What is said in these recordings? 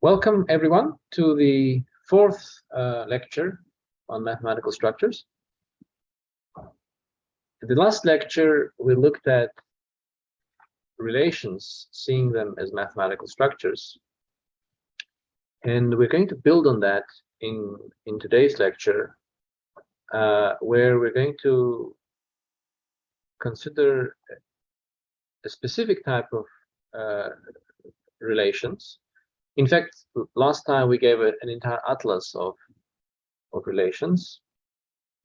Welcome everyone to the fourth lecture on mathematical structures. In the last lecture, we looked at relations, seeing them as mathematical structures. And we're going to build on that in today's lecture, where we're going to consider a specific type of relations. In fact, last time we gave an entire atlas of relations,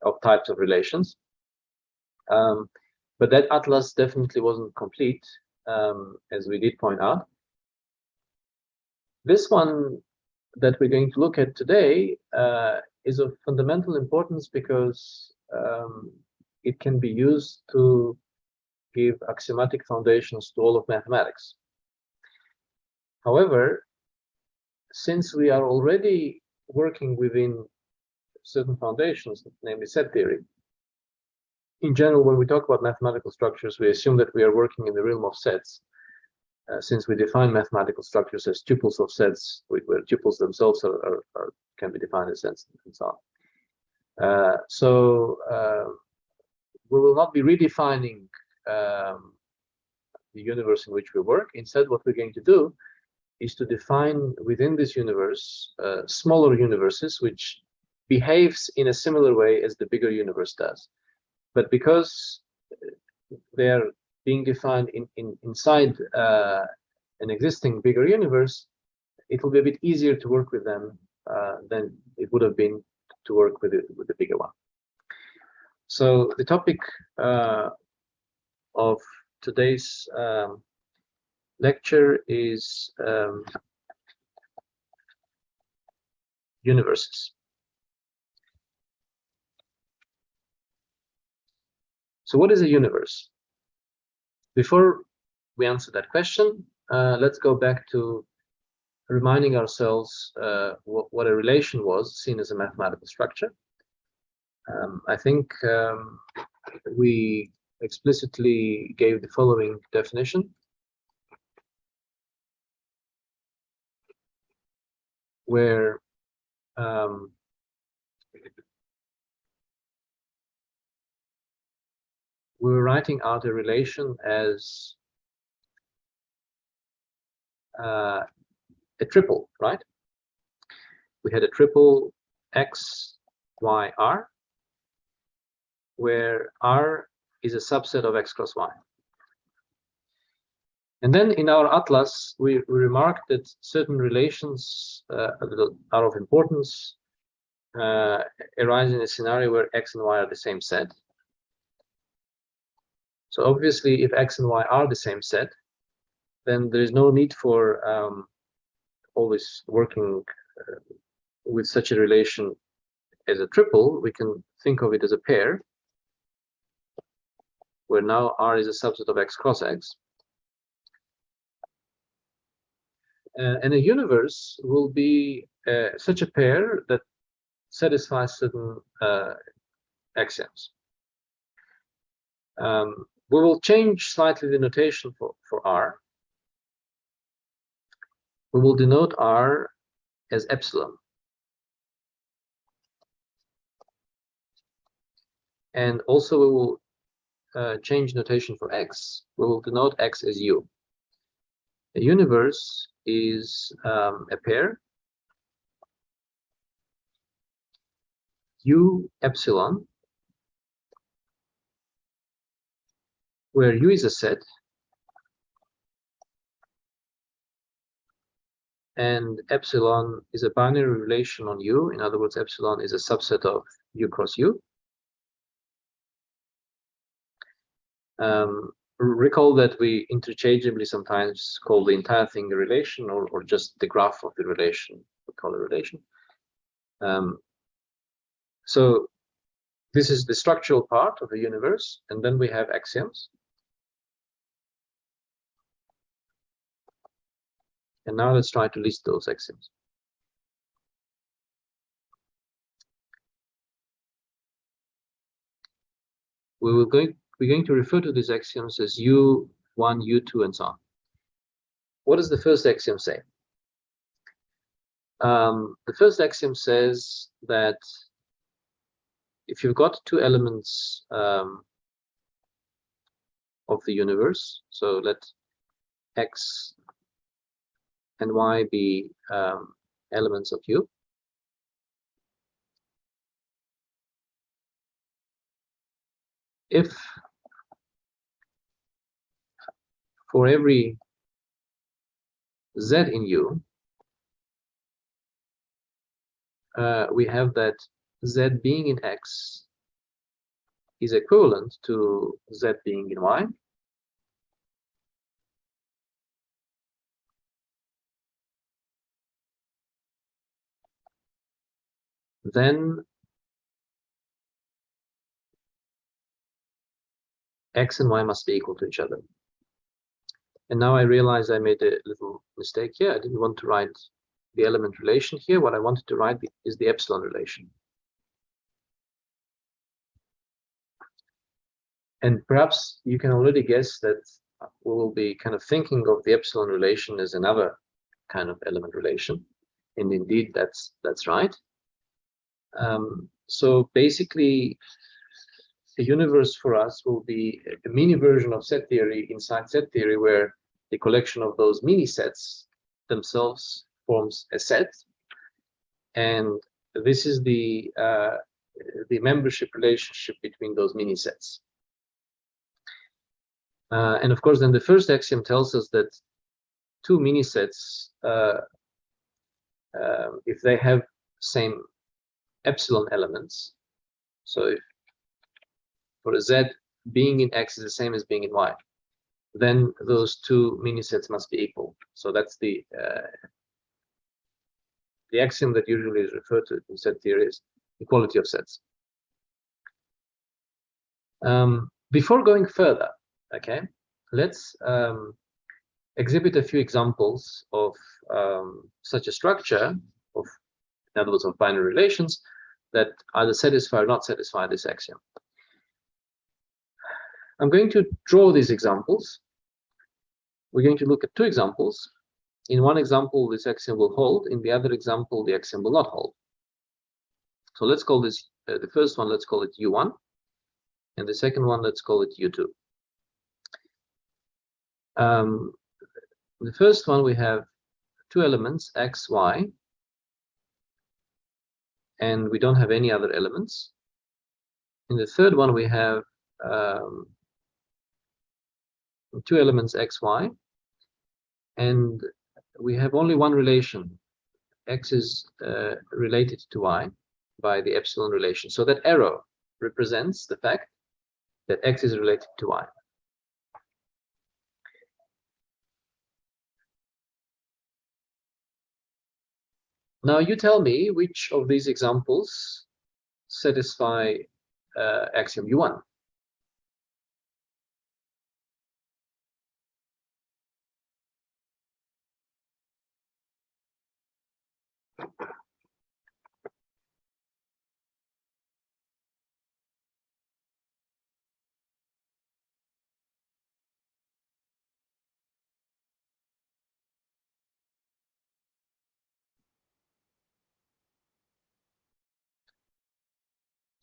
of types of relations. But that atlas definitely wasn't complete, as we did point out. This one that we're going to look at today is of fundamental importance because it can be used to give axiomatic foundations to all of mathematics. However, since we are already working within certain foundations, namely set theory, in general, when we talk about mathematical structures, we assume that we are working in the realm of sets, since we define mathematical structures as tuples of sets, where tuples themselves can be defined as sets and so on. So we will not be redefining the universe in which we work. Instead, what we're going to do is to define within this universe smaller universes, which behaves in a similar way as the bigger universe does. But because they're being defined inside an existing bigger universe, it will be a bit easier to work with them than it would have been to work with the bigger one. So the topic of today's lecture is universes. So what is a universe? Before we answer that question, let's go back to reminding ourselves what a relation was seen as a mathematical structure. I think we explicitly gave the following definition, where we were writing out a relation as a triple, right? We had a triple x, y, r, where r is a subset of x cross y. And then in our atlas, we remarked that certain relations are of importance arise in a scenario where x and y are the same set. So obviously, if x and y are the same set, then there is no need for always working with such a relation as a triple. We can think of it as a pair, where now r is a subset of x cross x. And a universe will be such a pair that satisfies certain axioms. We will change slightly the notation for r. We will denote r as epsilon. And also we will change notation for x. We will denote x as u. A universe is a pair u epsilon, where u is a set and epsilon is a binary relation on u. In other words, epsilon is a subset of u cross u. Recall that we interchangeably sometimes call the entire thing a relation, or just the graph of the relation we call a relation. So this is the structural part of the universe, and then we have axioms. And now let's try to list those axioms. We're going to refer to these axioms as U1, U2, and so on. What does the first axiom say? The first axiom says that if you've got two elements of the universe, so let x and y be elements of U, if for every z in U, we have that z being in x is equivalent to z being in y, then x and y must be equal to each other. And now I realize I made a little mistake here. I didn't want to write the element relation here. What I wanted to write is the epsilon relation. And perhaps you can already guess that we will be kind of thinking of the epsilon relation as another kind of element relation. And indeed, that's right. So basically, the universe for us will be a mini version of set theory inside set theory, where the collection of those mini sets themselves forms a set, and this is the membership relationship between those mini sets. And of course, then the first axiom tells us that two mini sets, if they have same epsilon elements, so if for a z being in x is the same as being in y, then those two mini sets must be equal. So that's the axiom that usually is referred to in set theory as equality of sets. Before going further, okay, let's exhibit a few examples of such a structure of, in other words, of binary relations that either satisfy or not satisfy this axiom. I'm going to draw these examples. We're going to look at two examples. In one example, this axiom will hold. In the other example, the axiom will not hold. So let's call this, the first one, let's call it U1. And the second one, let's call it U2. The first one, we have two elements, x, y. And we don't have any other elements. In the third one, we have two elements, x, y, and we have only one relation. X is related to y by the epsilon relation. So that arrow represents the fact that x is related to y. Now you tell me which of these examples satisfy axiom U1.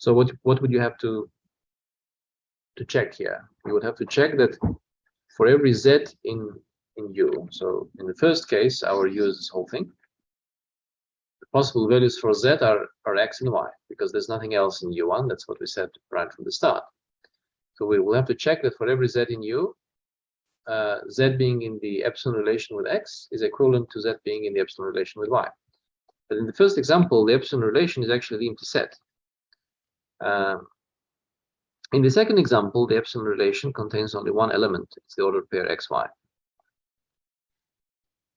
So what would you have to check here? You would have to check that for every z in U, so in the first case, our U is this whole thing. The possible values for z are x and y, because there's nothing else in U1. That's what we said right from the start. So we will have to check that for every z in U, z being in the epsilon relation with x is equivalent to z being in the epsilon relation with y. But in the first example, the epsilon relation is actually the empty set. In the second example, the epsilon relation contains only one element. It's the ordered pair xy.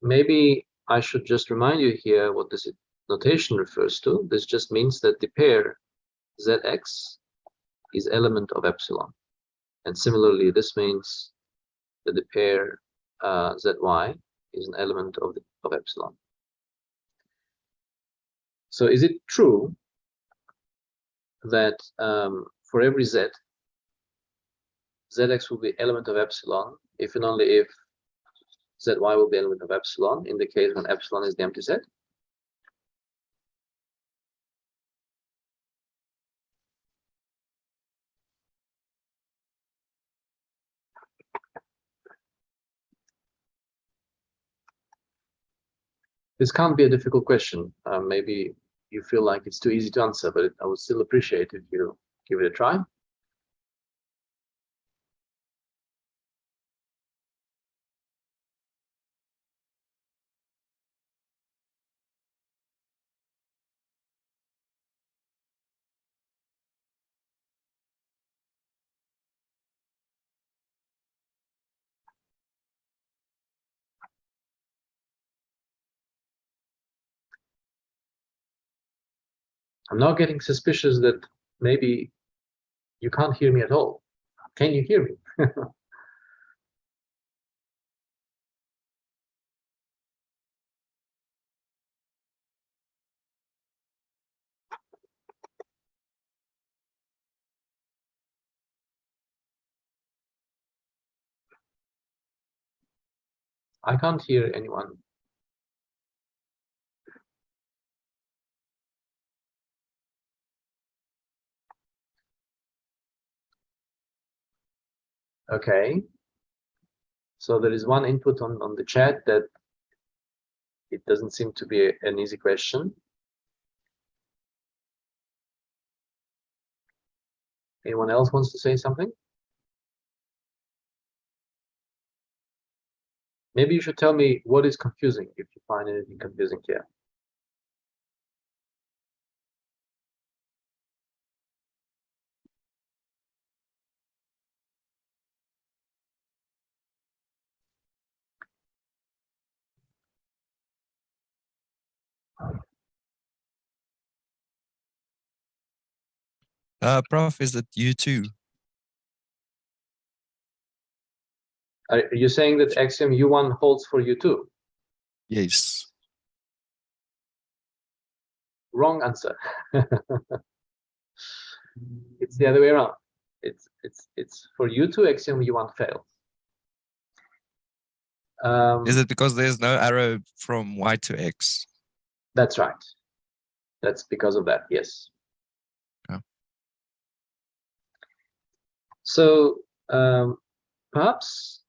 Maybe I should just remind you here what this notation refers to. This just means that the pair zx is element of epsilon. And similarly, this means that the pair zy is an element of epsilon. So is it true that for every z, zx will be element of epsilon if and only if zy will be element of epsilon in the case when epsilon is the empty set? This can't be a difficult question. Maybe you feel like it's too easy to answer, but I would still appreciate if you give it a try. I'm now getting suspicious that maybe you can't hear me at all. Can you hear me? I can't hear anyone. Okay. So there is one input on the chat that it doesn't seem to be an easy question. Anyone else wants to say something? Maybe you should tell me what is confusing if you find anything confusing here. Prof, is it U2? Are you saying that axiom U1 holds for U2? Yes. Wrong answer. It's the other way around. It's for U2 axiom U1 fails. Is it because there's no arrow from Y to X? That's right. That's because of that, yes. Yeah. So perhaps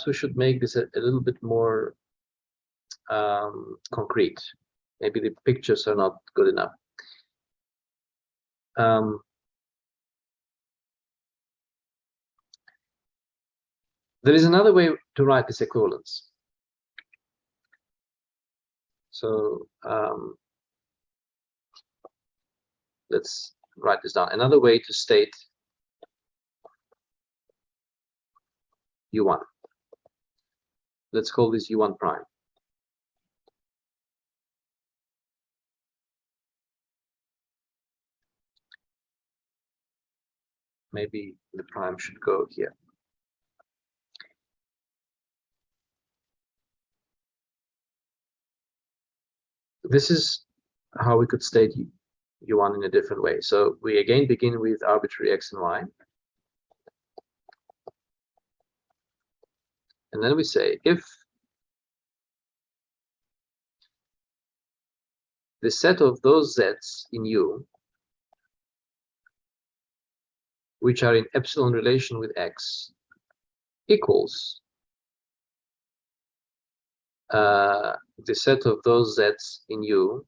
we should make this a little bit more concrete. Maybe the pictures are not good enough. There is another way to write this equivalence. So let's write this down. Another way to state U1. Let's call this U1 prime. Maybe the prime should go here. This is how we could state U1 in a different way. So we again begin with arbitrary X and Y. And then we say if the set of those Z's in U which are in epsilon relation with X equals the set of those Z's in U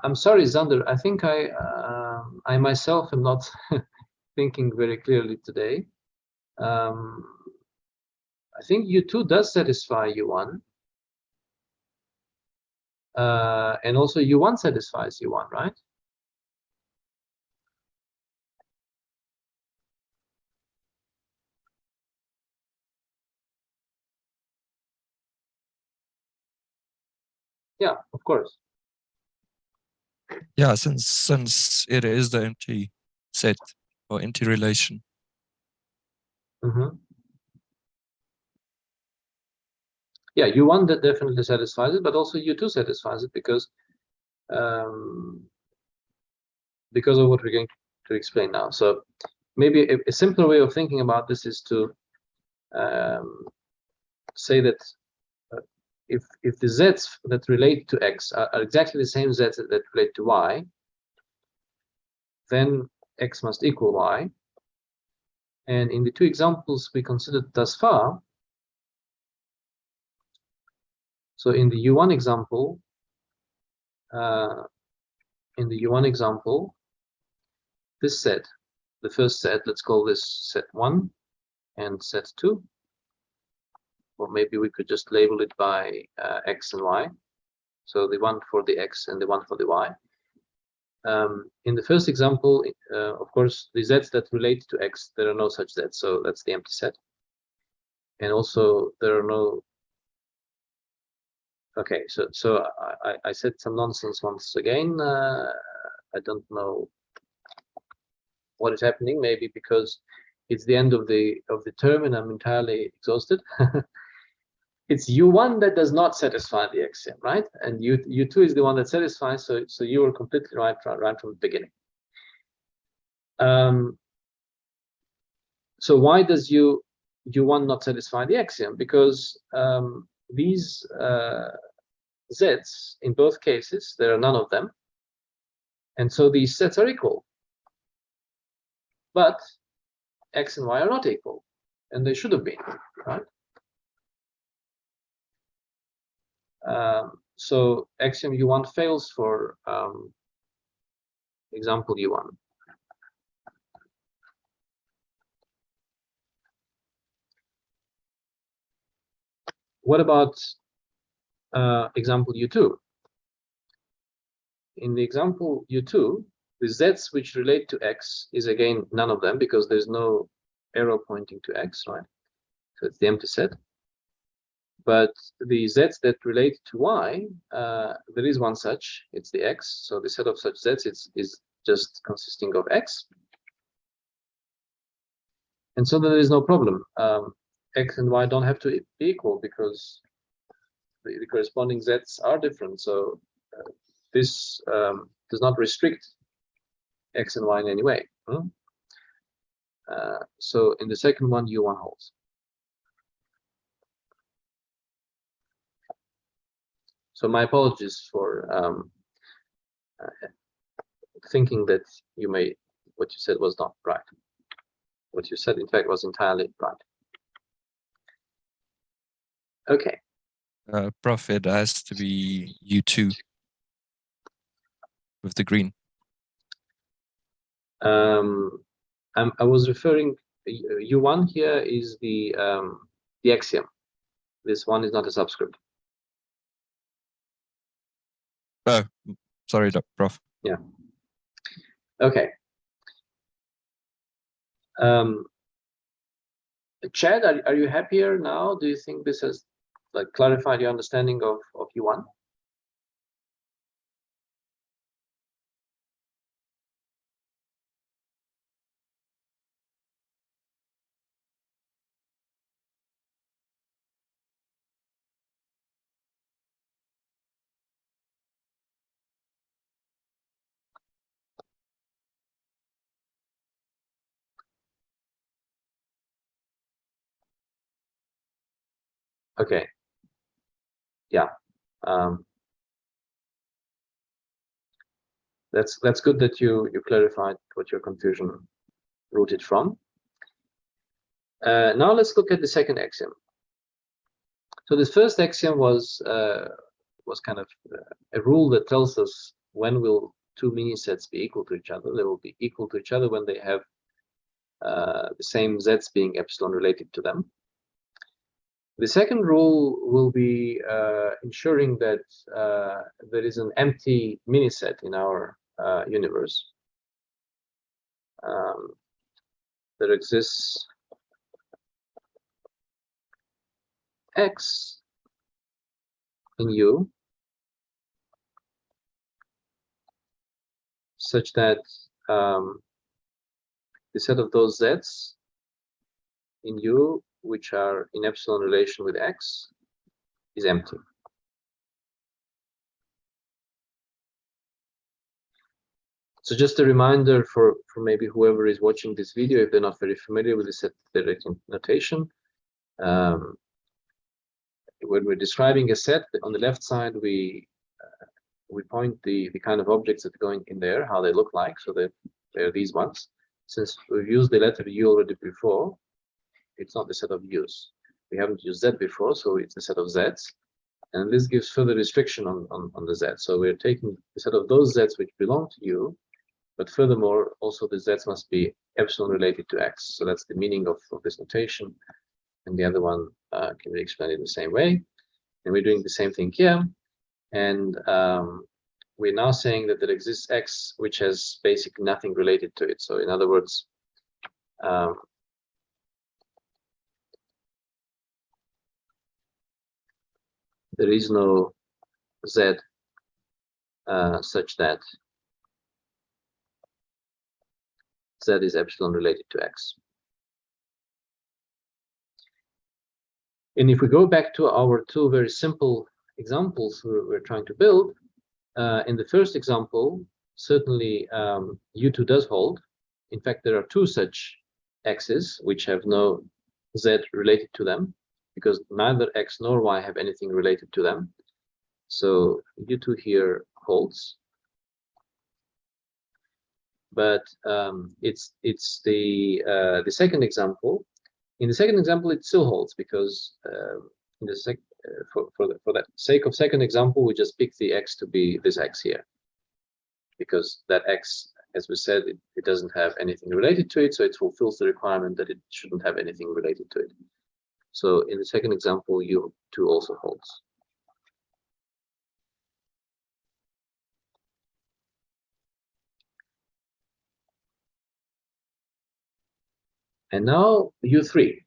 I'm sorry, Zander, I think I myself am not thinking very clearly today. I think U2 does satisfy U1. And also U1 satisfies U1, right? Yeah, of course. Yeah, since it is the empty set or empty relation. Mm-hmm. Yeah, U1 that definitely satisfies it, but also U2 satisfies it because of what we're going to explain now. So maybe a simpler way of thinking about this is to say that if the z's that relate to x are exactly the same z's that relate to y, then x must equal y. And in the two examples we considered thus far, so in the U1 example, this set, the first set, let's call this set 1 and set 2, or maybe we could just label it by x and y. So the one for the x and the one for the y. In the first example, of course, the z's that relate to x, there are no such z's, so that's the empty set. And also there are no. Okay, so I said some nonsense once again. I don't know what is happening. Maybe because it's the end of the term and I'm entirely exhausted. It's U1 that does not satisfy the axiom, right? And U2 is the one that satisfies. So you were completely right from the beginning. So why does U1 not satisfy the axiom? Because these z's in both cases, there are none of them, and so these sets are equal. But x and y are not equal, and they should have been, right? So axiom U1 fails for example U1. What about example U2? In the example U2, the z's which relate to x is again none of them, because there's no arrow pointing to x, right? So it's the empty set. But the z's that relate to y, there is one such, it's the x. So the set of such z's is just consisting of x. And so there is no problem. X and y don't have to be equal because the corresponding z's are different. So this does not restrict x and y in any way. So in the second one, U1 holds. So my apologies for thinking that what you said was not right. What you said, in fact, was entirely right. Okay. Prof, it has to be U2 with the green. I was referring, U1 here is the axiom. This one is not a subscript. Oh, sorry, Prof. Yeah. Okay. Chad, are you happier now? Do you think this has clarified your understanding of U1? Okay. Yeah. That's good that you clarified what your confusion rooted from. Now let's look at the second axiom. So this first axiom was kind of a rule that tells us when will two mini-sets be equal to each other. They will be equal to each other when they have the same z's being epsilon related to them. The second rule will be ensuring that there is an empty mini-set in our universe. There exists x in U such that the set of those z's in U which are in epsilon relation with x is empty. So just a reminder for maybe whoever is watching this video, if they're not very familiar with the set theoretic notation, when we're describing a set, on the left side we point the kind of objects that are going in there, how they look like, so that they're these ones. Since we've used the letter U already before, it's not a set of U's. We haven't used Z before, so it's a set of Z's. And this gives further restriction on the Z. So we're taking a set of those Z's which belong to U, but furthermore, also the Z's must be epsilon related to X. So that's the meaning of this notation. And the other one can be explained in the same way. And we're doing the same thing here. And we're now saying that there exists X which has basically nothing related to it. So in other words, there is no Z such that Z is epsilon related to X. And if we go back to our two very simple examples we're trying to build, in the first example, certainly U2 does hold. In fact, there are two such X's which have no Z related to them, because neither X nor Y have anything related to them. So U2 here holds. But it's the second example. In the second example, it still holds, because in the for the sake of second example, we just pick the X to be this X here, because that X, as we said, it doesn't have anything related to it, so it fulfills the requirement that it shouldn't have anything related to it. So in the second example, U2 also holds. And now U3.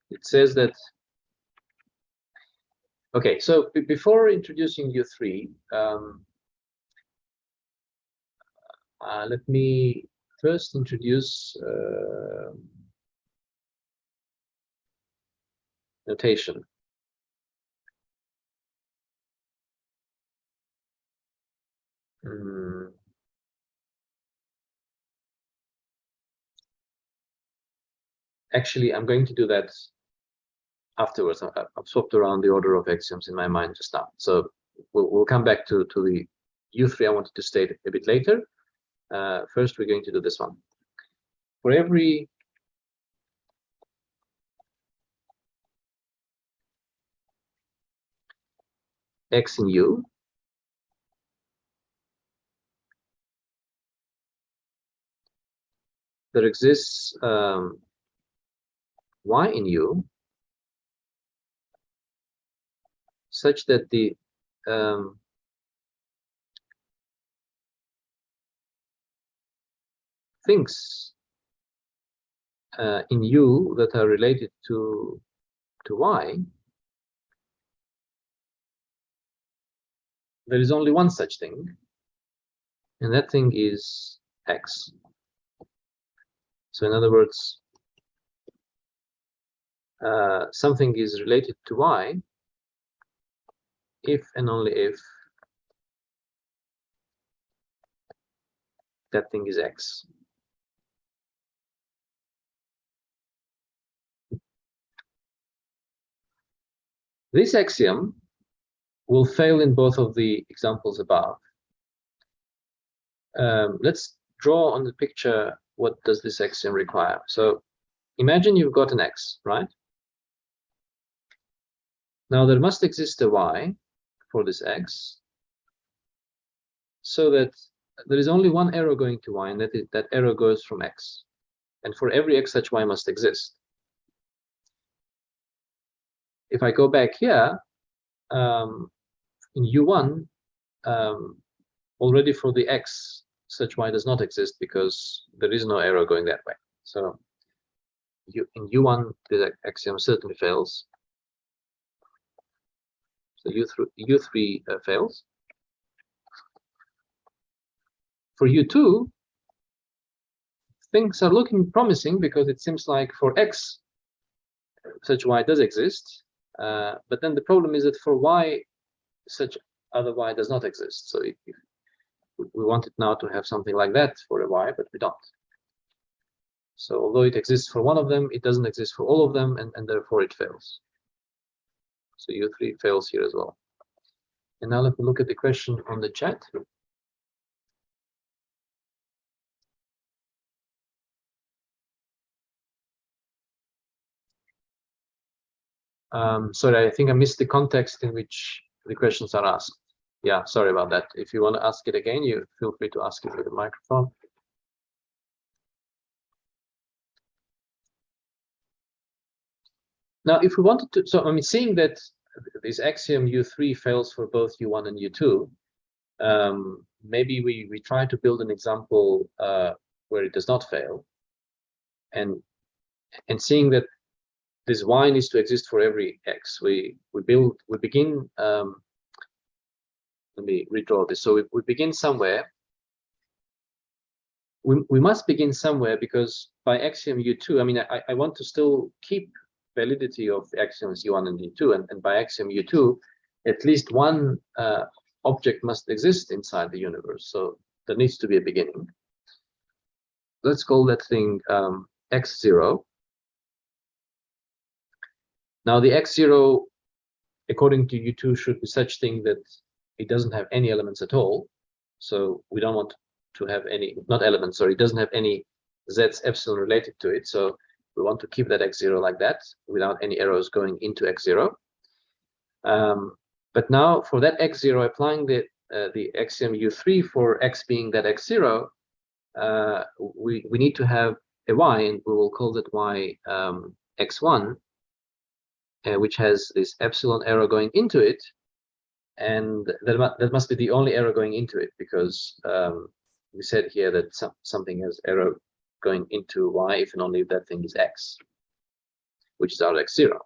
It says that, okay, so before introducing U3, let me first introduce notation. Actually, I'm going to do that afterwards. I've swapped around the order of axioms in my mind just now. So we'll come back to the U3 I wanted to state a bit later. First, we're going to do this one. For every X in U, there exists Y in U such that the things in U that are related to Y, there is only one such thing, and that thing is X. So in other words, something is related to Y if and only if that thing is X. This axiom will fail in both of the examples above. Let's draw on the picture what does this axiom require. So imagine you've got an X, right? Now there must exist a Y for this X, so that there is only one arrow going to Y, and that arrow goes from X. And for every X, such Y must exist. If I go back here, in U1, already for the X, such Y does not exist because there is no arrow going that way. So in U1, the axiom certainly fails. So U3 fails. For U2, things are looking promising because it seems like for X, such Y does exist. But then the problem is that for Y, such other Y does not exist. So if we wanted now to have something like that for a Y, but we don't. So although it exists for one of them, it doesn't exist for all of them, and therefore it fails. So U3 fails here as well. And now let me look at the question on the chat. Sorry, I think I missed the context in which the questions are asked. Yeah, sorry about that. If you want to ask it again, you feel free to ask it with the microphone. Now, if we wanted to, so I mean, seeing that this axiom U3 fails for both U1 and U2, maybe we try to build an example where it does not fail, and seeing that this y needs to exist for every x, we begin. Let me redraw this. So we begin somewhere. We must begin somewhere, because by axiom U2, I mean, I want to still keep validity of axioms U1 and U2, and by axiom U2, at least one object must exist inside the universe. So there needs to be a beginning. Let's call that thing x0. Now the x0, according to U2, should be such thing that it doesn't have any elements at all. So we don't want to have any, not elements, sorry, it doesn't have any z's epsilon related to it. So we want to keep that x0 like that without any arrows going into x0. But now for that x0, applying the axiom U3 for x being that x0, we need to have a y, and we will call that y x1, which has this epsilon arrow going into it, and that must be the only arrow going into it, because we said here that something has arrow going into y if and only if that thing is x, which is our x0.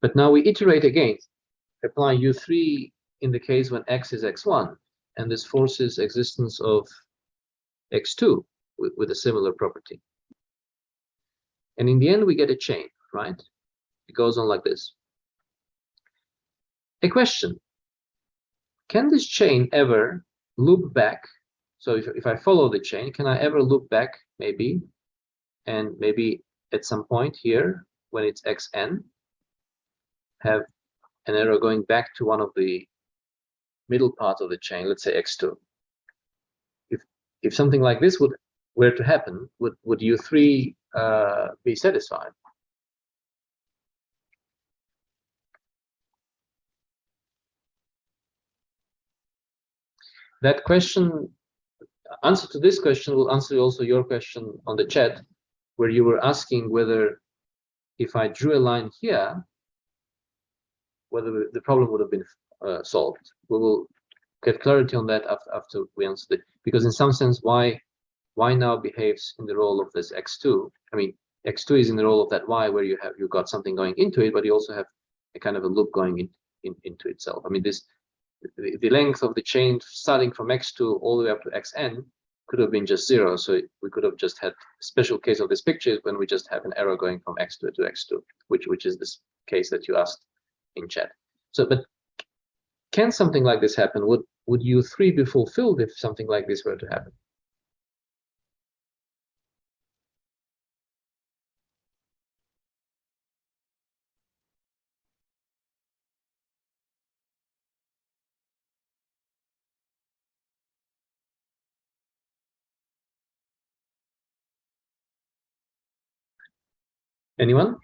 But now we iterate again, apply U3 in the case when x is x1, and this forces existence of x2 with a similar property. And in the end, we get a chain, right? It goes on like this. A question: can this chain ever loop back? So if I follow the chain, can I ever loop back, maybe, and maybe at some point here, when it's xn, have an arrow going back to one of the middle parts of the chain, let's say x2. If something like this were to happen, would U3 be satisfied? That question, answer to this question will answer also your question on the chat, where you were asking whether if I drew a line here, whether the problem would have been solved. We will get clarity on that after we answer it, because in some sense, y now behaves in the role of this x2. I mean, x2 is in the role of that y, where you got something going into it, but you also have a kind of a loop going into itself. I mean, the length of the chain starting from x2 all the way up to xn could have been just 0. So we could have just had a special case of this picture when we just have an arrow going from x2 to x2, which is this case that you asked in chat. So, but can something like this happen? Would U3 be fulfilled if something like this were to happen? Anyone?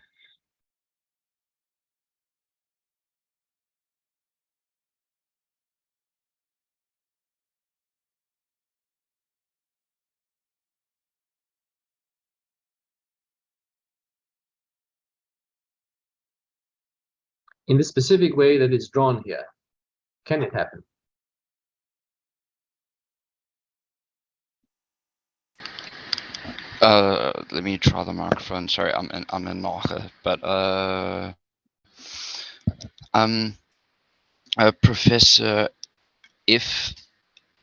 In the specific way that it's drawn here, can it happen? Let me try the microphone. Sorry, I'm in Naga, but Professor, if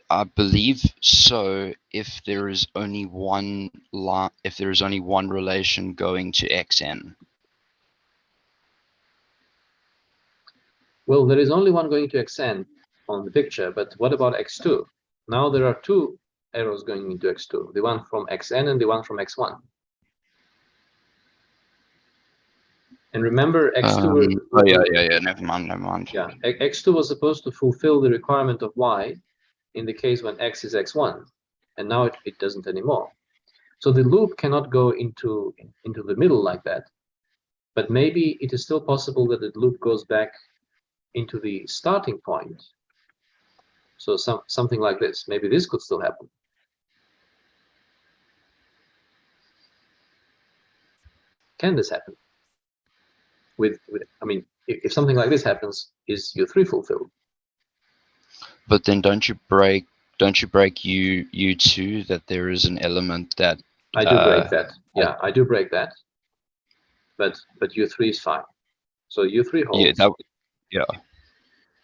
I believe so, if there is only one line, if there is only one relation going to xn. Well, there is only one going to xn on the picture, but what about x2? Now there are two arrows going into x2, the one from xn and the one from x1. And remember, x2 oh yeah. Never mind. Yeah, x2 was supposed to fulfill the requirement of y in the case when x is x1, and now it doesn't anymore. So the loop cannot go into the middle like that, but maybe it is still possible that the loop goes back into the starting point. So something like this. Maybe this could still happen. Can this happen? With I mean, if something like this happens, is U3 fulfilled? But then don't you break U2 that there is an element that I do break that. Yeah, I do break that. But U3 is fine. So U3 holds. Yeah.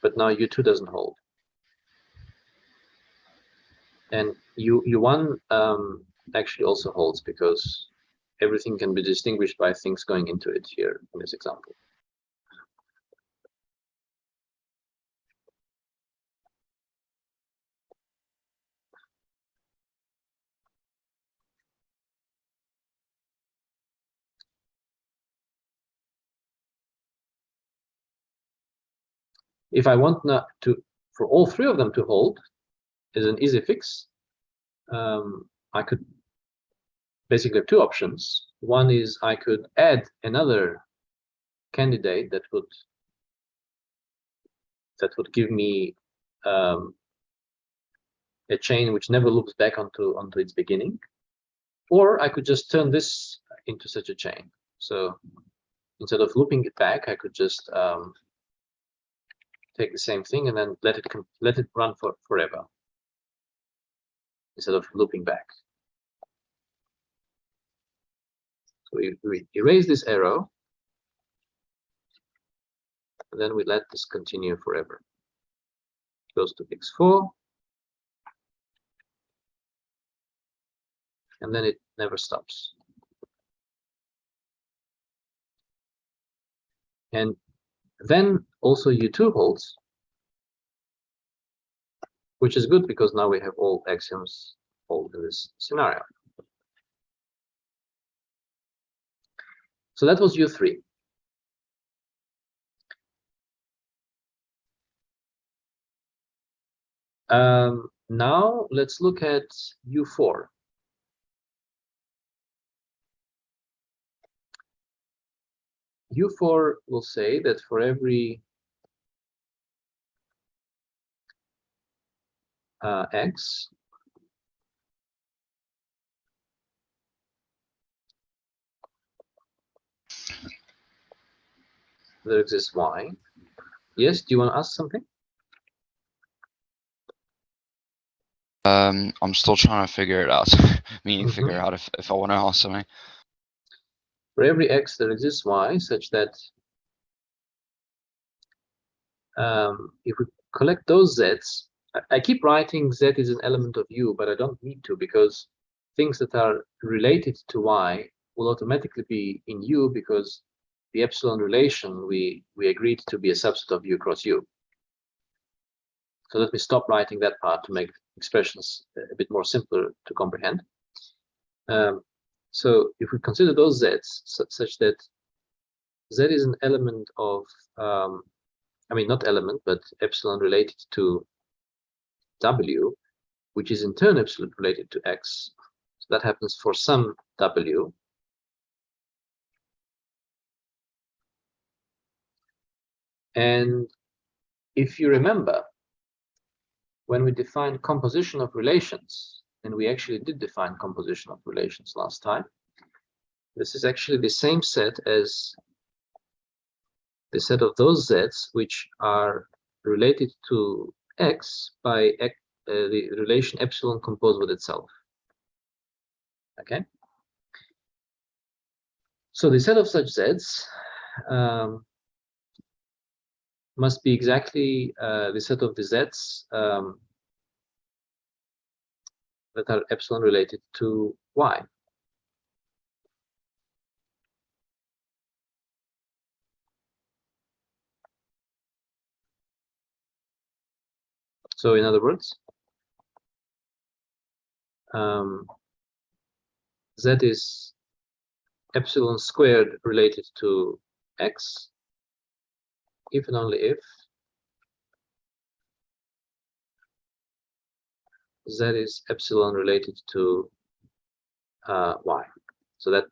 But now U2 doesn't hold. And U1 actually also holds because everything can be distinguished by things going into it here in this example. If I want not to, for all three of them to hold, is an easy fix. I could basically have two options. One is I could add another candidate that would give me a chain which never loops back onto its beginning, or I could just turn this into such a chain. So instead of looping it back, I could just take the same thing and then let it run forever instead of looping back. So we erase this arrow, and then we let this continue forever. It goes to x4, and then it never stops. And then also U2 holds, which is good because now we have all axioms hold in this scenario. So that was U3. Now let's look at U4. U4 will say that for every x, there exists y. Yes, do you want to ask something? I'm still trying to figure it out. Meaning figure out if I want to ask something. For every x, there exists y, such that if we collect those z's, I keep writing z is an element of u, but I don't need to, because things that are related to y will automatically be in u, because the epsilon relation we agreed to be a subset of u cross u. So let me stop writing that part to make expressions a bit more simpler to comprehend. So if we consider those z's such that z is an element of, I mean, not element, but epsilon related to w, which is in turn epsilon related to x. So that happens for some w. And if you remember, when we defined composition of relations, and we actually did define composition of relations last time, this is actually the same set as the set of those z's which are related to x by the relation epsilon composed with itself. Okay. So the set of such z's must be exactly the set of the z's that are epsilon related to y. So in other words, z is epsilon squared related to x if and only if z is epsilon related to y. So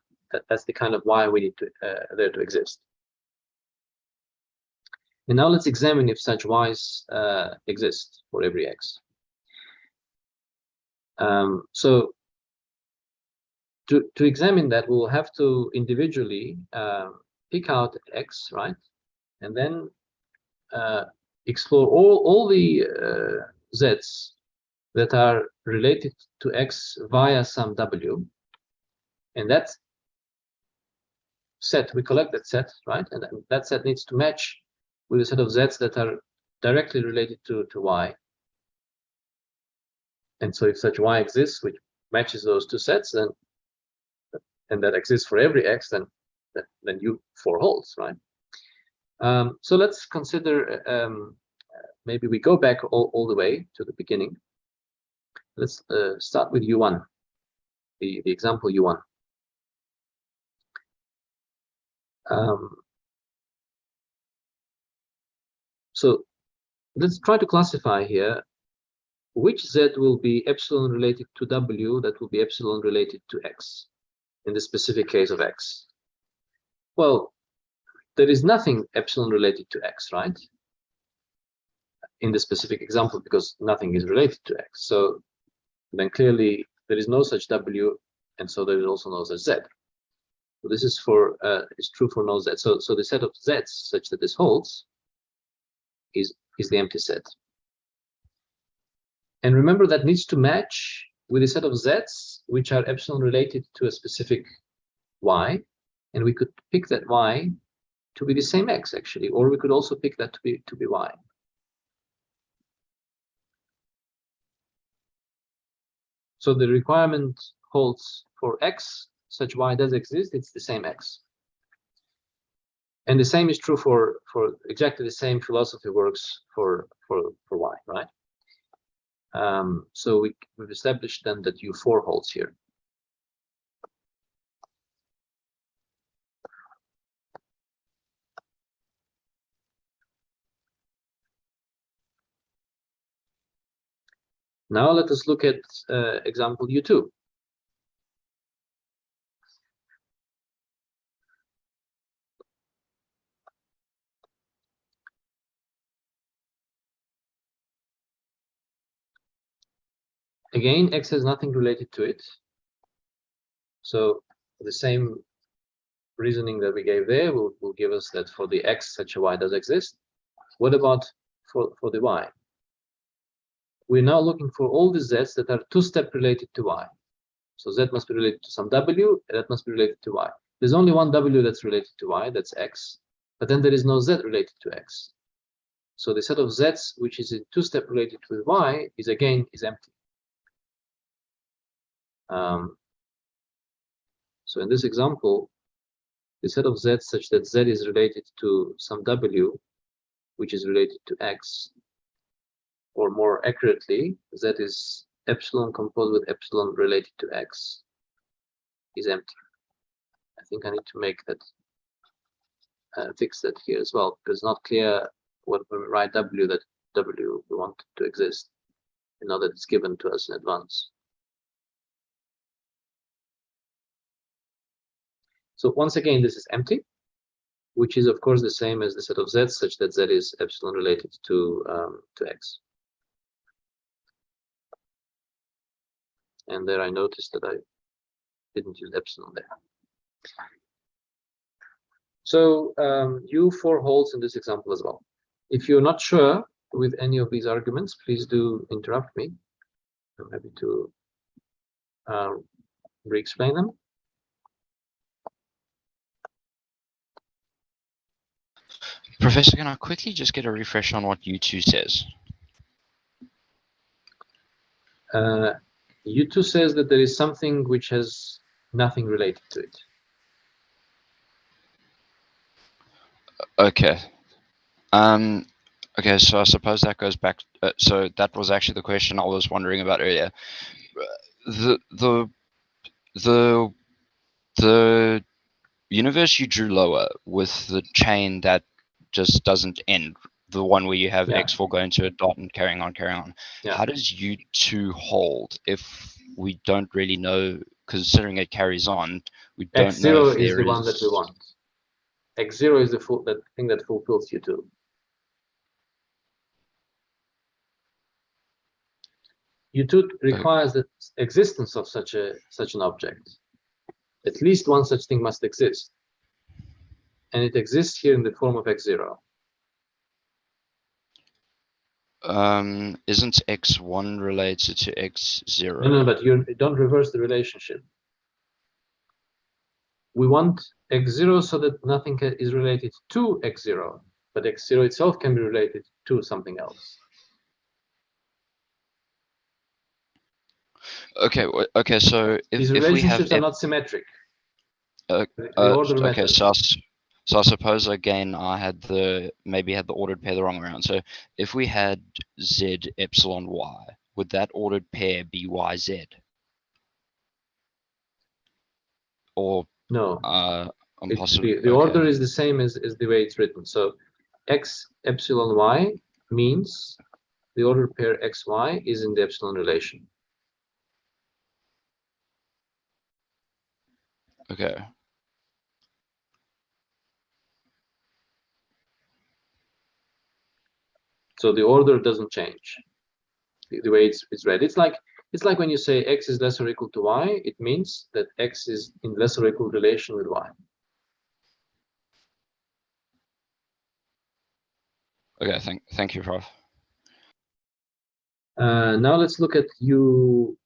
that's the kind of y we need to there to exist. And now let's examine if such y's exist for every x. So to examine that, we'll have to individually pick out x, right, and then explore all the z's that are related to x via some w, and that set, we collect that set, right, and that set needs to match with a set of z's that are directly related to y. And so if such y exists, which matches those two sets, then and that exists for every x, then U4 holds, right? So let's consider, maybe we go back all the way to the beginning. Let's start with U1, the example U1. So let's try to classify here which z will be epsilon related to w that will be epsilon related to x in the specific case of x. Well, there is nothing epsilon related to x, right, in the specific example, because nothing is related to x. So then clearly there is no such w, and so there is also no such z. So this is is true for no z. So the set of z's such that this holds is the empty set. And remember, that needs to match with a set of z's which are epsilon related to a specific y, and we could pick that y to be the same x, actually, or we could also pick that to be y. So the requirement holds for x such y does exist, it's the same x. And the same is true for exactly the same philosophy works for y, right? So we've established then that U4 holds here. Now let us look at example U2. Again, x has nothing related to it. So the same reasoning that we gave there will give us that for the x such a y does exist. What about for the y? We're now looking for all the z's that are two-step related to y. So z must be related to some w, and that must be related to y. There's only one w that's related to y, that's x, but then there is no z related to x. So the set of z's which is in two-step related with y is empty. So in this example, the set of z's such that z is related to some w which is related to x, or more accurately, z is epsilon composed with epsilon related to x, is empty. I think I need to make that, fix that here as well, because it's not clear when we write w that w we want to exist, you know, that it's given to us in advance. So once again, this is empty, which is of course the same as the set of z's such that z is epsilon related to x. And there I noticed that I didn't use epsilon there. So U4 holds in this example as well. If you're not sure with any of these arguments, please do interrupt me. I'm happy to re-explain them. Professor, can I quickly just get a refresh on what U2 says? U2 says that there is something which has nothing related to it. Okay. Okay, so I suppose that goes back. So that was actually the question I was wondering about earlier. The universe you drew lower with the chain that just doesn't end, the one where you have Yeah. x4 going to a dot and carrying on, Yeah. how does U2 hold if we don't really know, considering it carries on, we don't know X0 if is there the one that we want. X0 is the thing that fulfills U2. U2 requires the existence of such an object. At least one such thing must exist. And it exists here in the form of X0. Isn't x1 related to x0? No, but you don't reverse the relationship. We want X0 so that nothing is related to X0, but X0 itself can be related to something else. Okay, okay, so These if we have relationships are not symmetric. The okay, order matters. so I suppose again maybe had the ordered pair the wrong way around. So if we had z epsilon y, would that ordered pair be yz? Or No, possibly the order is the same as the way it's written. So x epsilon y means the ordered pair xy is in the epsilon relation. Okay. So the order doesn't change. The way it's read. It's like when you say x is less or equal to y, it means that x is in less or equal relation with y. Okay, thank you, Prof. Now let's look at U.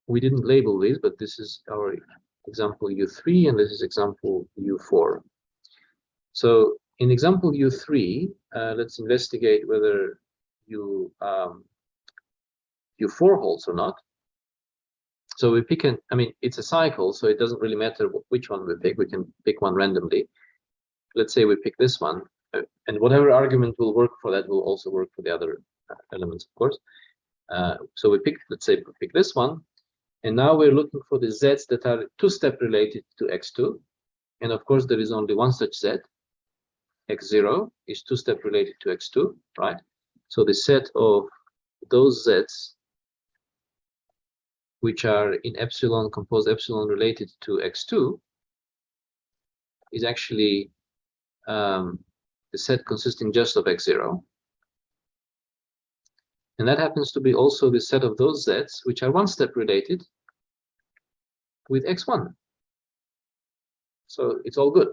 We didn't label these, but this is our example U3, and this is example U4. So in example U3, let's investigate whether U4 holds or not. So we pick it's a cycle, so it doesn't really matter which one we pick. We can pick one randomly. Let's say we pick this one, and whatever argument will work for that will also work for the other elements, of course. So let's say we pick this one, and now we're looking for the z's that are two-step related to x2. And of course, there is only one such z. X0 is two-step related to x2, right? So the set of those z's which are in epsilon, composed epsilon related to x2 is actually the set consisting just of x0. And that happens to be also the set of those z's which are one-step related with x1. So it's all good.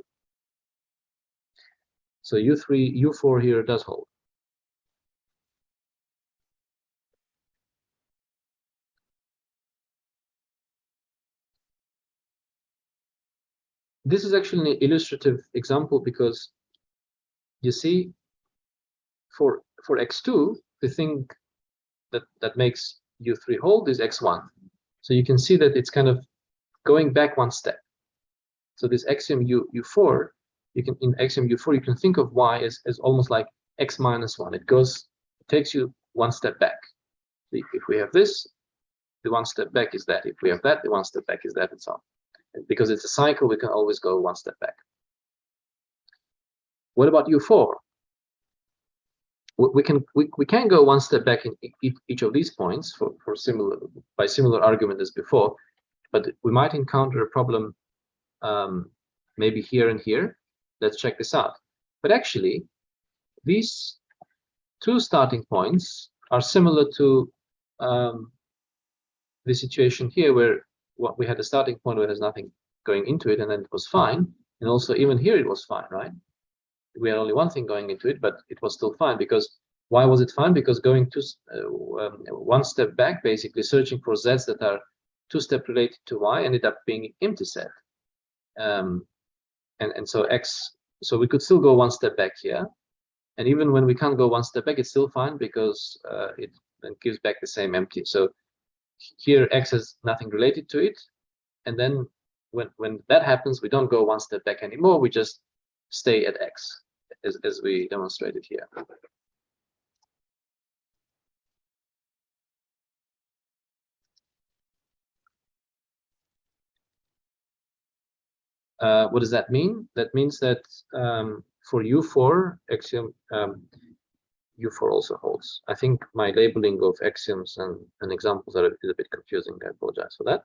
So U3, U4 here does hold. This is actually an illustrative example because you see, for x2, the thing that makes U3 hold is x1. So you can see that it's kind of going back one step. So this axiom U4, in axiom U4 you can think of y as almost like x minus 1. It takes you one step back. If we have this, the one step back is that. If we have that, the one step back is that, and so on. And because it's a cycle, we can always go one step back. What about U4? We can go one step back in each of these points by similar argument as before, but we might encounter a problem maybe here and here. Let's check this out. But actually, these two starting points are similar to the situation here, where we had a starting point where there's nothing going into it, and then it was fine. And also even here it was fine, right? We had only one thing going into it, but it was still fine. Because why was it fine? Because going one step back, basically searching for z's that are two-step related to y, ended up being empty set. And so we could still go one step back here. And even when we can't go one step back, it's still fine because it then gives back the same empty. So here x has nothing related to it. And then when that happens, we don't go one step back anymore. We just stay at x, as we demonstrated here. What does that mean? That means that for U4, axiom U4 also holds. I think my labeling of axioms and examples is a bit confusing. I apologize for that.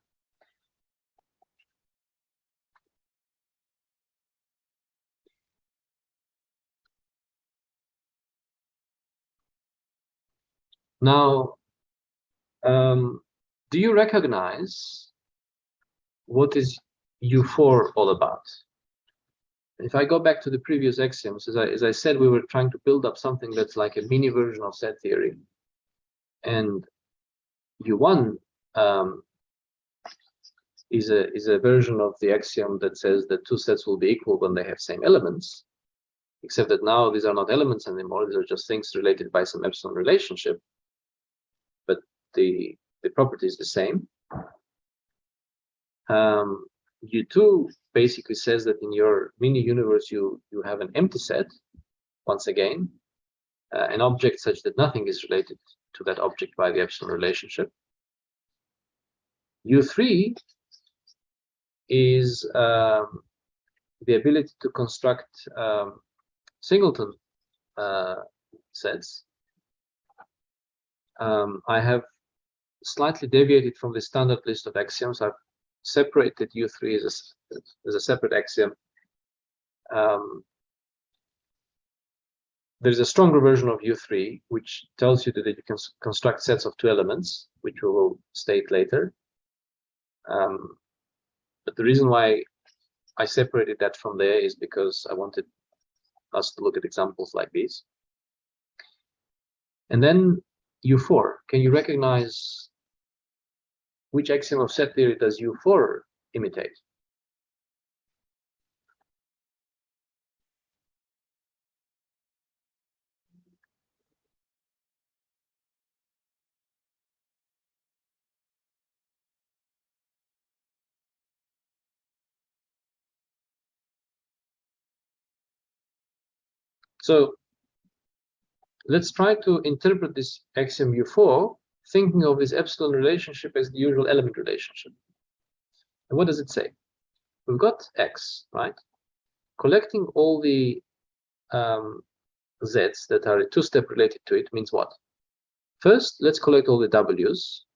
Now, do you recognize what is U4 all about? If I go back to the previous axioms, as I said, we were trying to build up something that's like a mini version of set theory. And U1 is a version of the axiom that says that two sets will be equal when they have same elements, except that now these are not elements anymore. These are just things related by some epsilon relationship, but the property is the same. U2 basically says that in your mini universe you have an empty set, once again, an object such that nothing is related to that object by the epsilon relationship. U3 is the ability to construct singleton sets. I have slightly deviated from the standard list of axioms. I've separated U3 as a separate axiom. There's a stronger version of U3 which tells you that you can construct sets of two elements, which we will state later. But the reason why I separated that from there is because I wanted us to look at examples like these. And then U4. Can you recognize which axiom of set theory does U4 imitate? So let's try to interpret this axiom U4, thinking of this epsilon relationship as the usual element relationship. And what does it say? We've got X, right? Collecting all the Z's that are two-step related to it means what? First, let's collect all the W's.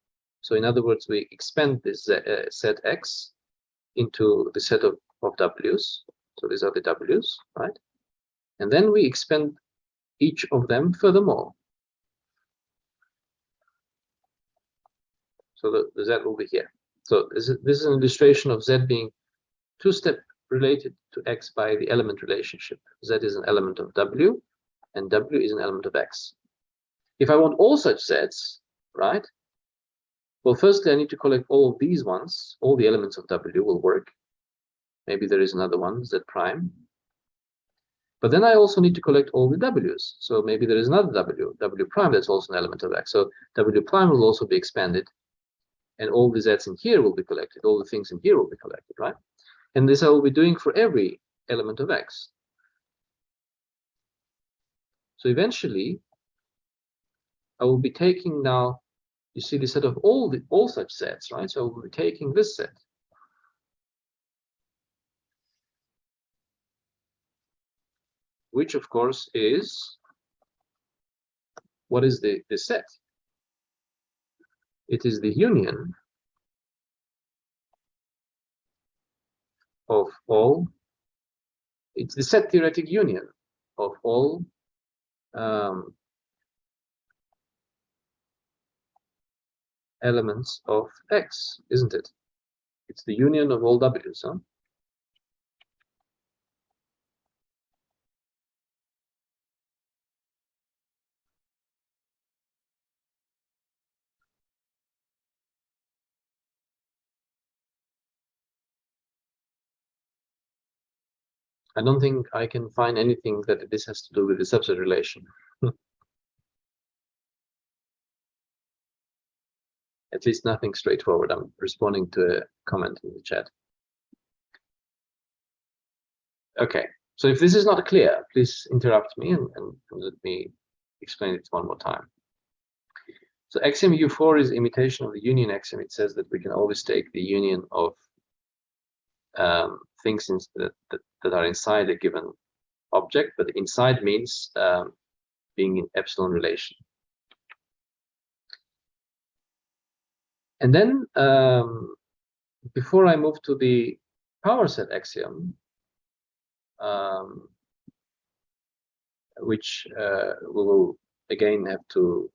So in other words, we expand this set X into the set of W's. So these are the W's, right? And then we expand each of them furthermore. So the Z will be here. So this is an illustration of Z being two-step related to X by the element relationship. Z is an element of W, and W is an element of X. If I want all such sets, right? Well, firstly, I need to collect all of these ones. All the elements of W will work. Maybe there is another one, Z prime. But then I also need to collect all the W's. So maybe there is another W prime that's also an element of X. So W prime will also be expanded. And all the Z's in here will be collected. All the things in here will be collected, right? And this I will be doing for every element of X. So eventually, I will be taking now, you see the set of all such sets, right? So I will be taking this set. Which of course is, what is the set? It is the union of all, it's the set theoretic union of all elements of X, isn't it? It's the union of all W's, huh? I don't think I can find anything that this has to do with the subset relation. At least nothing straightforward. I'm responding to a comment in the chat. Okay, so if this is not clear, please interrupt me and let me explain it one more time. So axiom U4 is imitation of the union axiom. It says that we can always take the union of things that are inside a given object, but inside means being in epsilon relation. And then before I move to the power set axiom, which we will again have to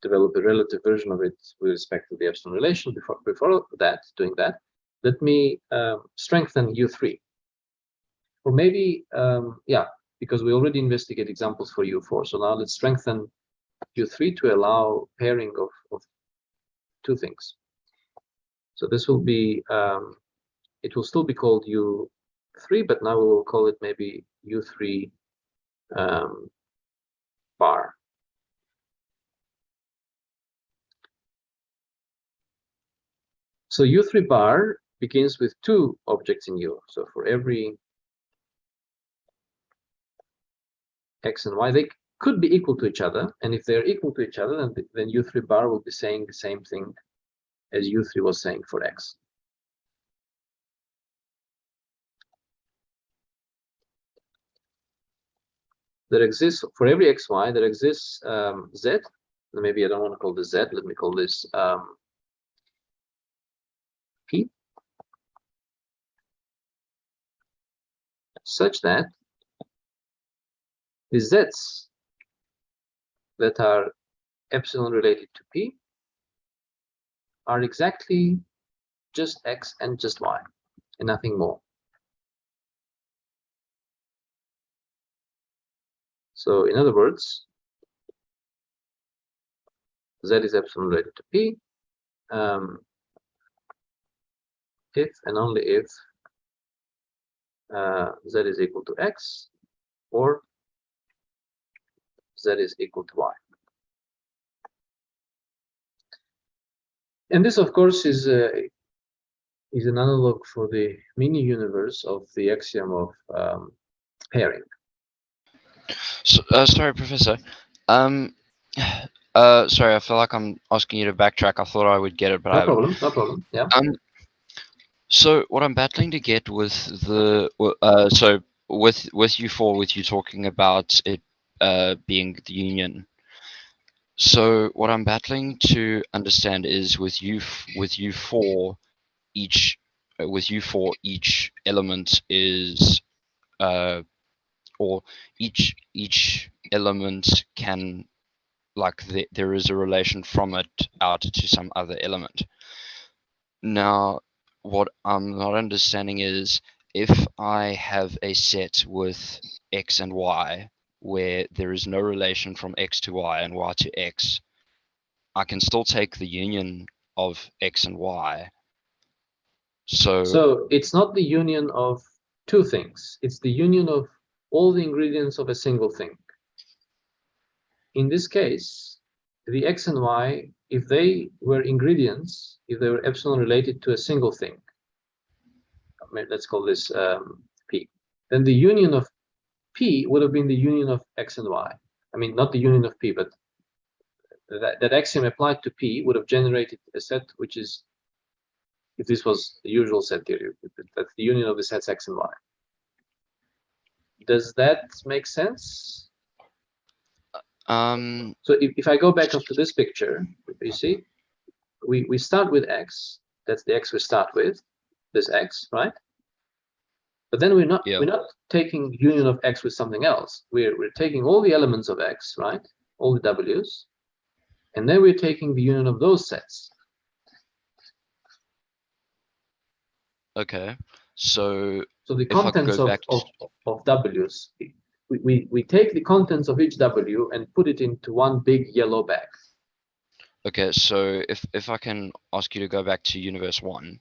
develop a relative version of it with respect to the epsilon relation. Before that, doing that, let me strengthen U3. Or maybe, yeah, because we already investigate examples for U4. So now let's strengthen U3 to allow pairing of two things. So this will be, it will still be called U3, but now we will call it maybe U3 bar. So U3 bar begins with two objects in U. So for every X and Y, they could be equal to each other. And if they're equal to each other, then U3 bar will be saying the same thing as U3 was saying for X. There exists, for every XY, there exists Z. Maybe I don't want to call this Z. Let me call this P. Such that the Z's that are epsilon related to P are exactly just X and just Y, and nothing more. So in other words, Z is epsilon related to P if and only if Z is equal to X or Z is equal to Y. And this, of course, is an analog for the mini universe of the axiom of pairing. So, sorry, Professor. Sorry, I feel like I'm asking you to backtrack. I thought I would get it, but no problem. No problem. Yeah. So what I'm battling to get with the so with U4, with you talking about it being the union. So what I'm battling to understand is with U4 each element is or each element can, like, there is a relation from it out to some other element. Now, what I'm not understanding is if I have a set with X and Y where there is no relation from X to Y and Y to X, I can still take the union of X and Y. So it's not the union of two things. It's the union of all the ingredients of a single thing. In this case, the X and Y, if they were ingredients, if they were epsilon related to a single thing, let's call this P, then the union of P would have been the union of X and Y. I mean, not the union of P, but that axiom applied to P would have generated a set which is, if this was the usual set theory, that's the union of the sets X and Y. Does that make sense? So if I go back up to this picture, you see, we start with X. That's the X we start with, this X, right? But then we're not taking union of X with something else. We're taking all the elements of X, right? All the W's, and then we're taking the union of those sets. okay, so the contents of W's, we take the contents of each W and put it into one big yellow bag. okay, so if I can ask you to go back to universe 1.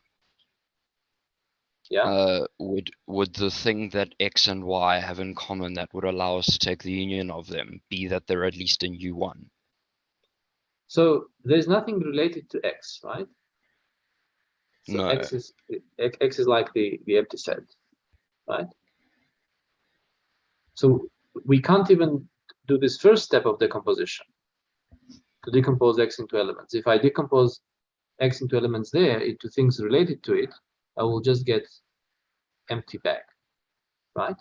Yeah. Would the thing that X and Y have in common that would allow us to take the union of them be that they're at least in U1? So there's nothing related to X, right? So No. X is like the empty set, right? So we can't even do this first step of decomposition to decompose X into elements. If I decompose X into elements there, into things related to it, I will just get empty bag, right?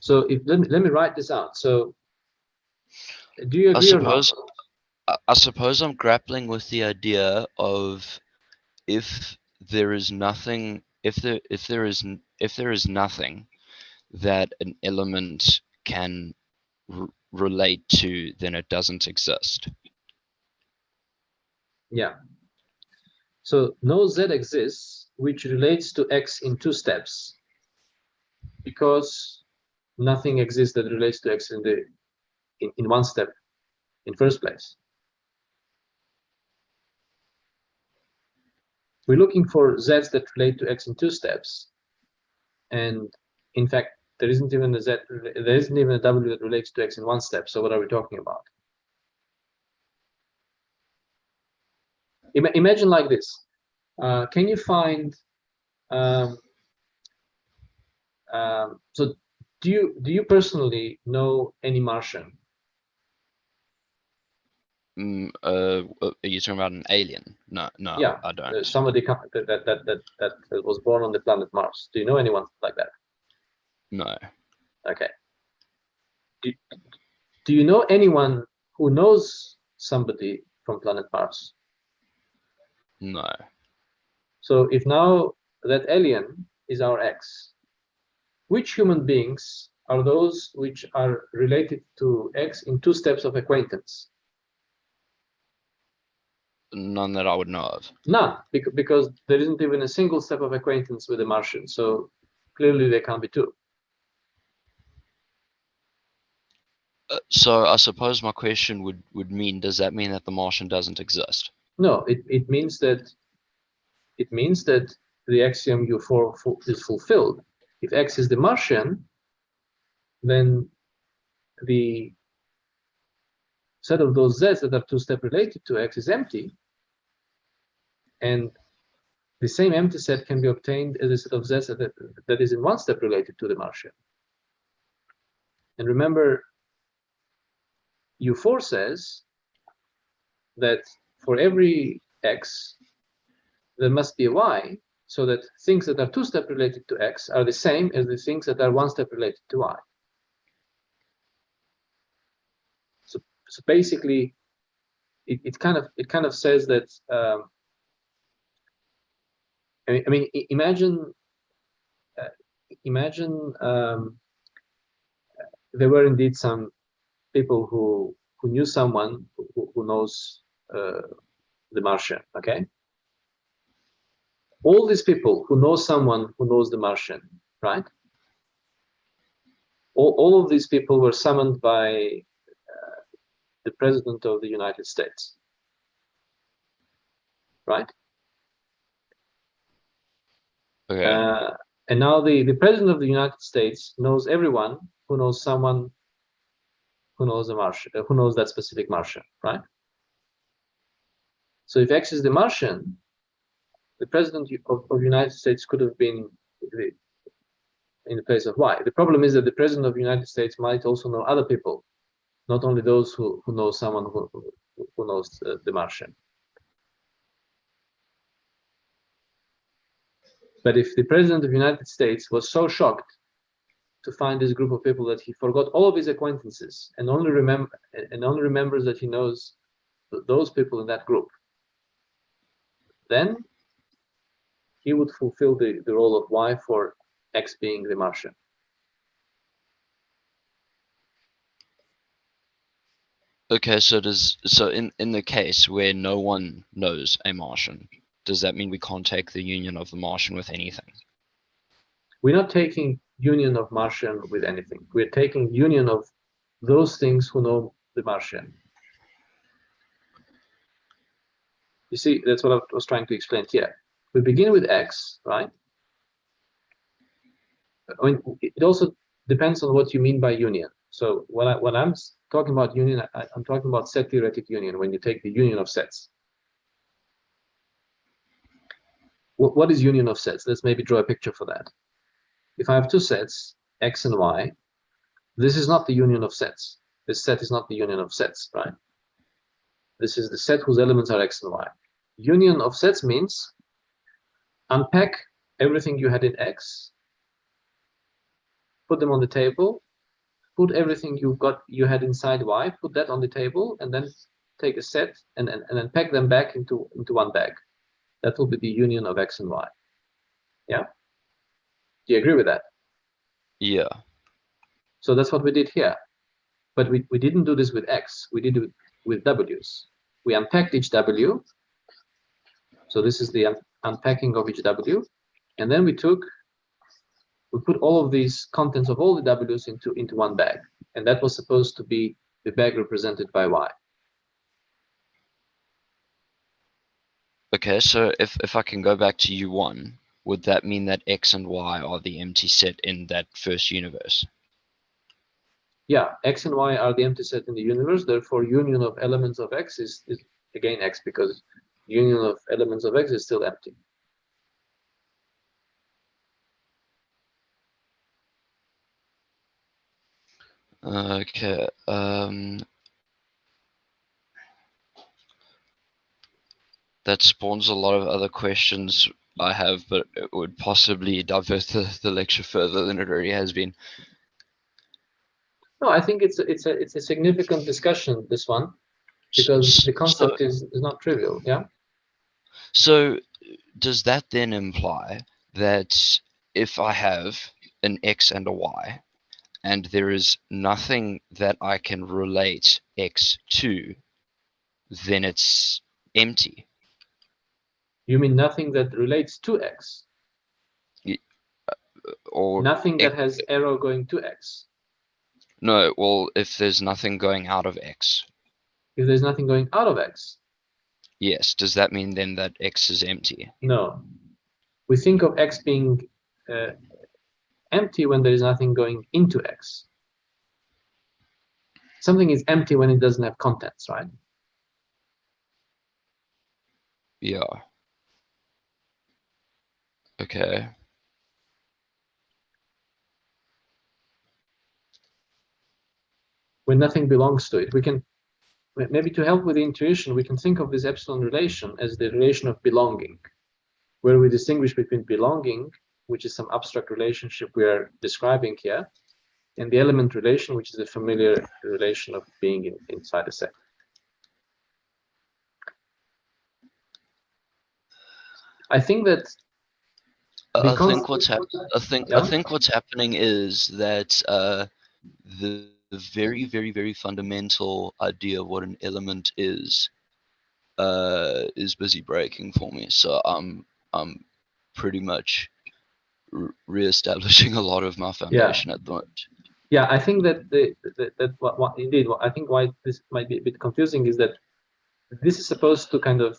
So let me write this out. So do you agree or not? I suppose I'm grappling with the idea of if there is nothing, if there is nothing that an element can relate to, then it doesn't exist. Yeah. So no Z exists which relates to X in two steps, because nothing exists that relates to X in one step in first place. We're looking for Z's that relate to X in two steps, and in fact, there isn't even a Z, there isn't even a W that relates to X in one step. So what are we talking about? Imagine like this. Can you find? So do you personally know any Martian? Are you talking about an alien? No, Yeah, I don't. somebody that was born on the planet Mars. Do you know anyone like that? No. Okay. Do you know anyone who knows somebody from planet Mars? No. So if now that alien is our X, which human beings are those which are related to X in two steps of acquaintance? None that I would know of. None, because there isn't even a single step of acquaintance with the Martian. So clearly there can't be two. So I suppose my question would mean, does that mean that the Martian doesn't exist? No, it means that the axiom U4 is fulfilled. If X is the Martian, then the set of those Z's that are two-step related to X is empty, and the same empty set can be obtained as a set of Z's that is in one step related to the Martian. And remember, U4 says that for every X, there must be a Y, so that things that are two-step related to X are the same as the things that are one-step related to Y. So basically, it kind of says that. I mean, imagine there were indeed some people who knew someone who knows the Martian. Okay, all these people who know someone who knows the Martian, right? All of these people were summoned by the President of the United States, right? Okay. And now the President of the United States knows everyone who knows someone who knows the Martian, who knows that specific Martian, right? So if X is the Martian, the President of the United States could have been in the place of Y. The problem is that the President of the United States might also know other people, not only those who know someone who knows the Martian. But if the President of the United States was so shocked to find this group of people that he forgot all of his acquaintances and only remembers that he knows those people in that group, then he would fulfill the role of Y for X being the Martian. Okay, so in the case where no one knows a Martian, does that mean we can't take the union of the Martian with anything? We're not taking union of Martian with anything. We're taking union of those things who know the Martian. You see, that's what I was trying to explain here. We begin with X, right? I mean, it also depends on what you mean by union. So when I'm talking about union, I'm talking about set theoretic union, when you take the union of sets. What is union of sets? Let's maybe draw a picture for that. If I have two sets, X and Y, this is not the union of sets. This set is not the union of sets, right? This is the set whose elements are x and y. Union of sets means unpack everything you had in x, put them on the table, put everything you had inside y, put that on the table, and then take a set and then pack them back into one bag. That will be the union of x and y. Yeah? Do you agree with that? Yeah. So that's what we did here. But we didn't do this with x. We did it with w's. We unpacked each w. So this is the unpacking of each w. And then we put all of these contents of all the w's into one bag. And that was supposed to be the bag represented by y. Okay, so if I can go back to U1, would that mean that x and y are the empty set in that first universe? Yeah, x and y are the empty set in the universe. Therefore, union of elements of x is again x, because union of elements of x is still empty. Okay. That spawns a lot of other questions I have, but it would possibly divert the lecture further than it already has been. No, I think it's a significant discussion, this one, because the concept is not trivial. Yeah. So does that then imply that if I have an x and a y, and there is nothing that I can relate x to, then it's empty? You mean nothing that relates to x? Or nothing that has arrow going to x? No, well, if there's nothing going out of x. If there's nothing going out of x? Yes, does that mean then that x is empty? No. We think of x being empty when there is nothing going into x. Something is empty when it doesn't have contents, right? Yeah. Okay. When nothing belongs to it. We can, maybe to help with the intuition, we can think of this epsilon relation as the relation of belonging, where we distinguish between belonging, which is some abstract relationship we are describing here, and the element relation, which is a familiar relation of being inside a set. I think that I think what's happening is that the very, very, very fundamental idea of what an element is busy breaking for me. So I'm pretty much re-establishing a lot of my foundation at the moment. Yeah, I think that I think why this might be a bit confusing is that this is supposed to kind of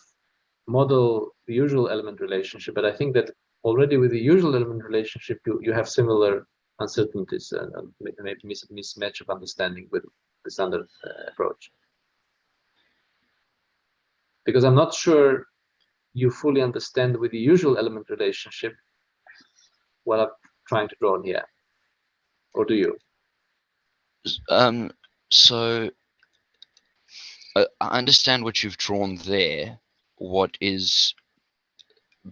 model the usual element relationship, but I think that already with the usual element relationship, you have similar uncertainties and maybe mismatch of understanding with the standard approach. Because I'm not sure you fully understand with the usual element relationship what I'm trying to draw on here, or do you? So I understand what you've drawn there. What is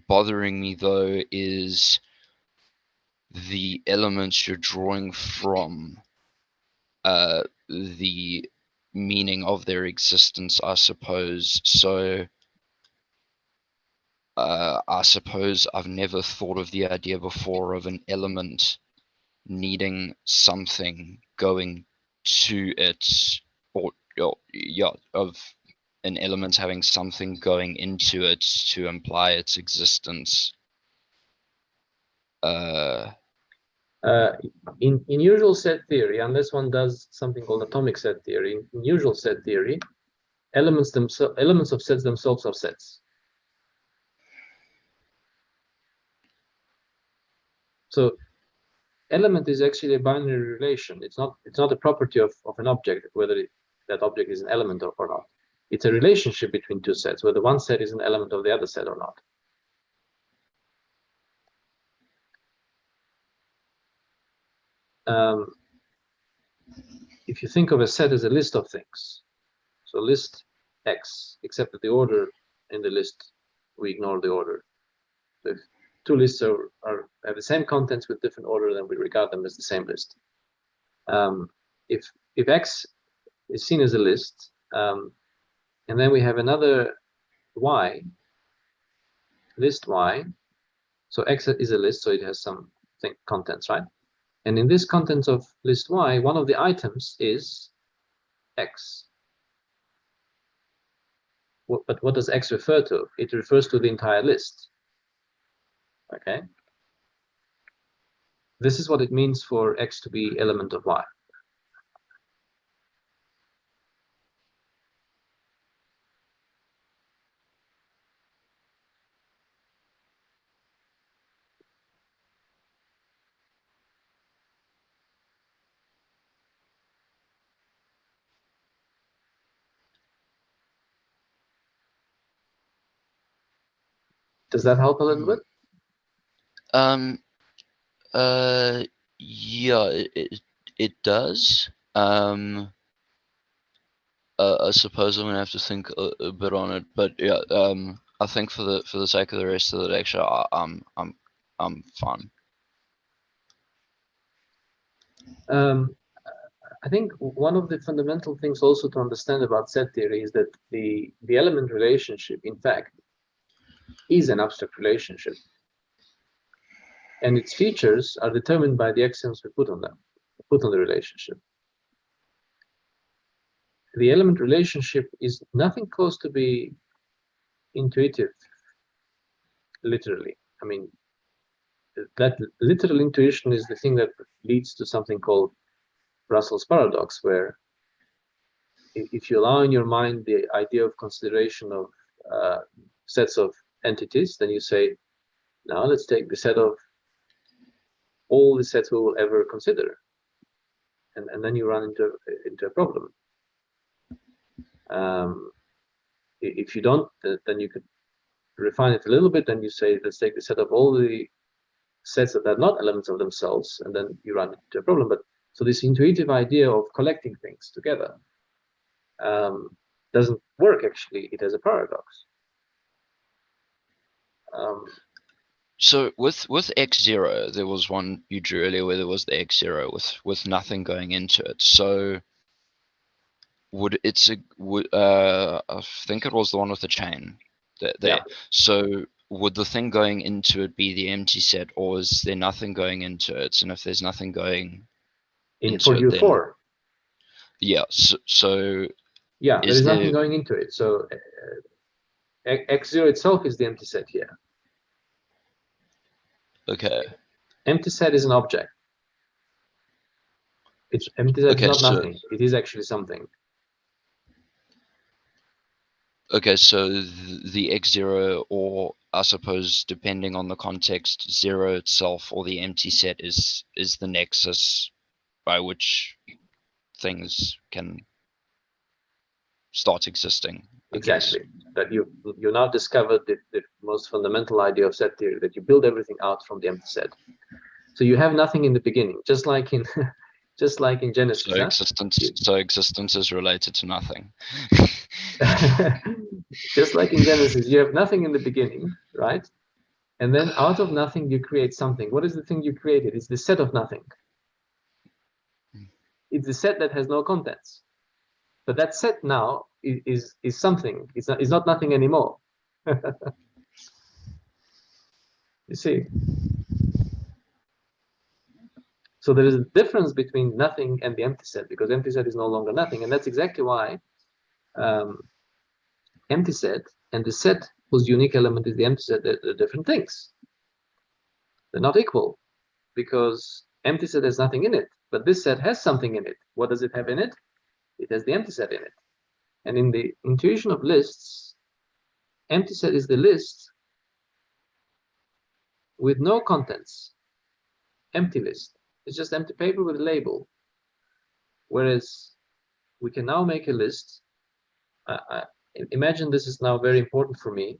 bothering me though is the elements you're drawing from the meaning of their existence, I suppose. So I suppose I've never thought of the idea before of an element needing something going to it, or yeah, of an element having something going into it to imply its existence. In usual set theory, unless one does something called atomic set theory, in usual set theory, elements of sets themselves are sets. So element is actually a binary relation. It's not a property of an object, whether that object is an element or not. It's a relationship between two sets, whether one set is an element of the other set or not. If you think of a set as a list of things, so list X, except that the order in the list, we ignore the order. If two lists have the same contents with different order, then we regard them as the same list. If X is seen as a list, and then we have another Y, list Y, so X is a list, so it has some contents, right? And in this contents of list Y, one of the items is X. But what does X refer to? It refers to the entire list. Okay. This is what it means for X to be element of Y. Does that help a little bit? Yeah, it does. I suppose I'm gonna have to think a bit on it, but yeah, I think for the sake of the rest of the lecture, I'm fine. I think one of the fundamental things also to understand about set theory is that the element relationship, in fact, is an abstract relationship, and its features are determined by the axioms we put on them, put on the relationship. The element relationship is nothing close to be intuitive, literally. I mean, that literal intuition is the thing that leads to something called Russell's paradox, where if you allow in your mind the idea of consideration of sets of entities, then you say, now let's take the set of all the sets we will ever consider. And then you run into a problem. If you don't, then you could refine it a little bit, and you say, let's take the set of all the sets that are not elements of themselves, and then you run into a problem. But so this intuitive idea of collecting things together doesn't work, actually. It has a paradox. So with x0, there was one you drew earlier where there was the x0 with nothing going into it. So would I think it was the one with the chain there. Yeah. So would the thing going into it be the empty set, or is there nothing going into it? And if there's nothing going into for it, U4, yeah. So yeah, there is there nothing going into it. So x0 itself is the empty set here. Okay. Empty set is an object. It's empty set Okay, is not nothing. It is actually something. Okay, so the x0, or I suppose depending on the context, 0 itself or the empty set is the nexus by which things can start existing. Exactly. That you now discovered the most fundamental idea of set theory, that you build everything out from the empty set. So you have nothing in the beginning, just like in Genesis. So existence is related to nothing. Just like in Genesis, you have nothing in the beginning, right? And then out of nothing, you create something. What is the thing you created? It's the set of nothing. It's the set that has no contents. But that set now is something. It's not nothing anymore. You see? So there is a difference between nothing and the empty set, because empty set is no longer nothing. And that's exactly why empty set and the set whose unique element is the empty set, they're different things. They're not equal, because empty set has nothing in it, but this set has something in it. What does it have in it? It has the empty set in it. And in the intuition of lists, empty set is the list with no contents. Empty list. It's just empty paper with a label. Whereas we can now make a list. Imagine this is now very important for me.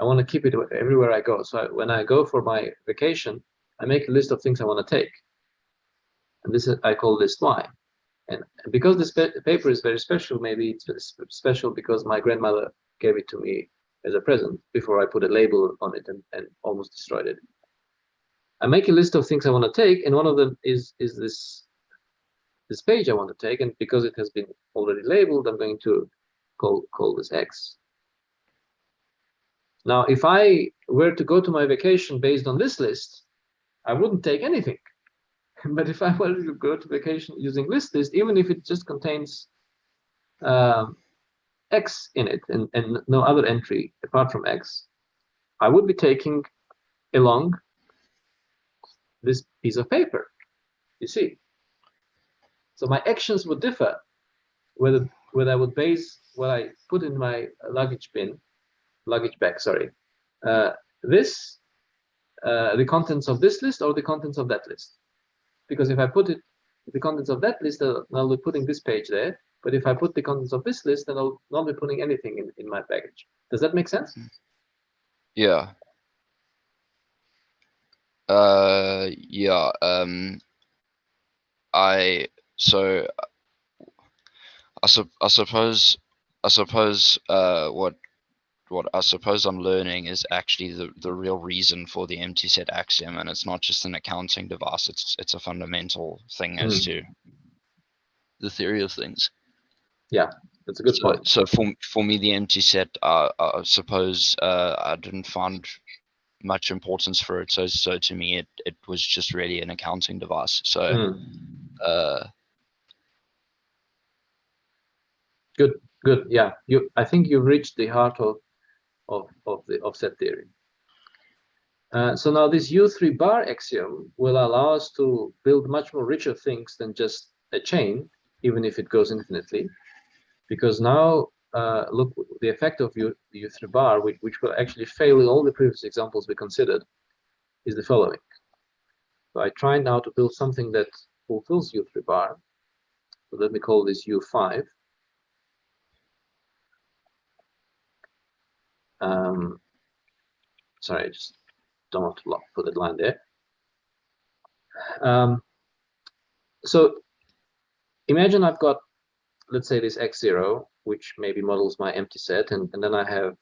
I want to keep it everywhere I go. So when I go for my vacation, I make a list of things I want to take. And this I call list Y. And because this paper is very special, maybe it's special because my grandmother gave it to me as a present before I put a label on it and almost destroyed it. I make a list of things I want to take, and one of them is this page I want to take, and because it has been already labeled, I'm going to call this X. Now, if I were to go to my vacation based on this list, I wouldn't take anything. But if I were to go to vacation using this list, even if it just contains X in it and no other entry apart from X, I would be taking along this piece of paper, you see. So my actions would differ whether I would base what I put in my luggage bag, sorry, the contents of this list or the contents of that list. Because if I put the contents of that list, I'll be putting this page there. But if I put the contents of this list, then I'll not be putting anything in my baggage. Does that make sense? Yeah. Yeah. I suppose what I suppose I'm learning is actually the real reason for the empty set axiom, and it's not just an accounting device. It's a fundamental thing as to the theory of things. Yeah, that's a good point. So for me, the empty set, I suppose I didn't find much importance for it. So to me, it was just really an accounting device. So Good. Yeah, I think you've reached the heart of the offset theory. So now this U3 bar axiom will allow us to build much more richer things than just a chain, even if it goes infinitely. Because now, look, the effect of U3 bar, which will actually fail in all the previous examples we considered, is the following. So I try now to build something that fulfills U3 bar. So let me call this U5. Sorry, I just don't want to put that line there. So imagine I've got, let's say, this X0, which maybe models my empty set, and then I have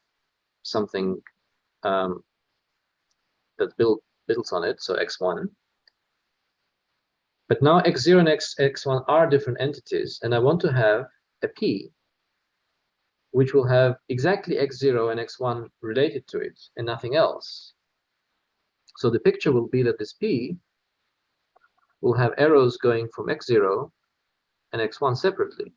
something that builds on it, so X1. But now X0 and X1 are different entities, and I want to have a P which will have exactly X0 and X1 related to it and nothing else. So the picture will be that this P will have arrows going from X0 and X1 separately.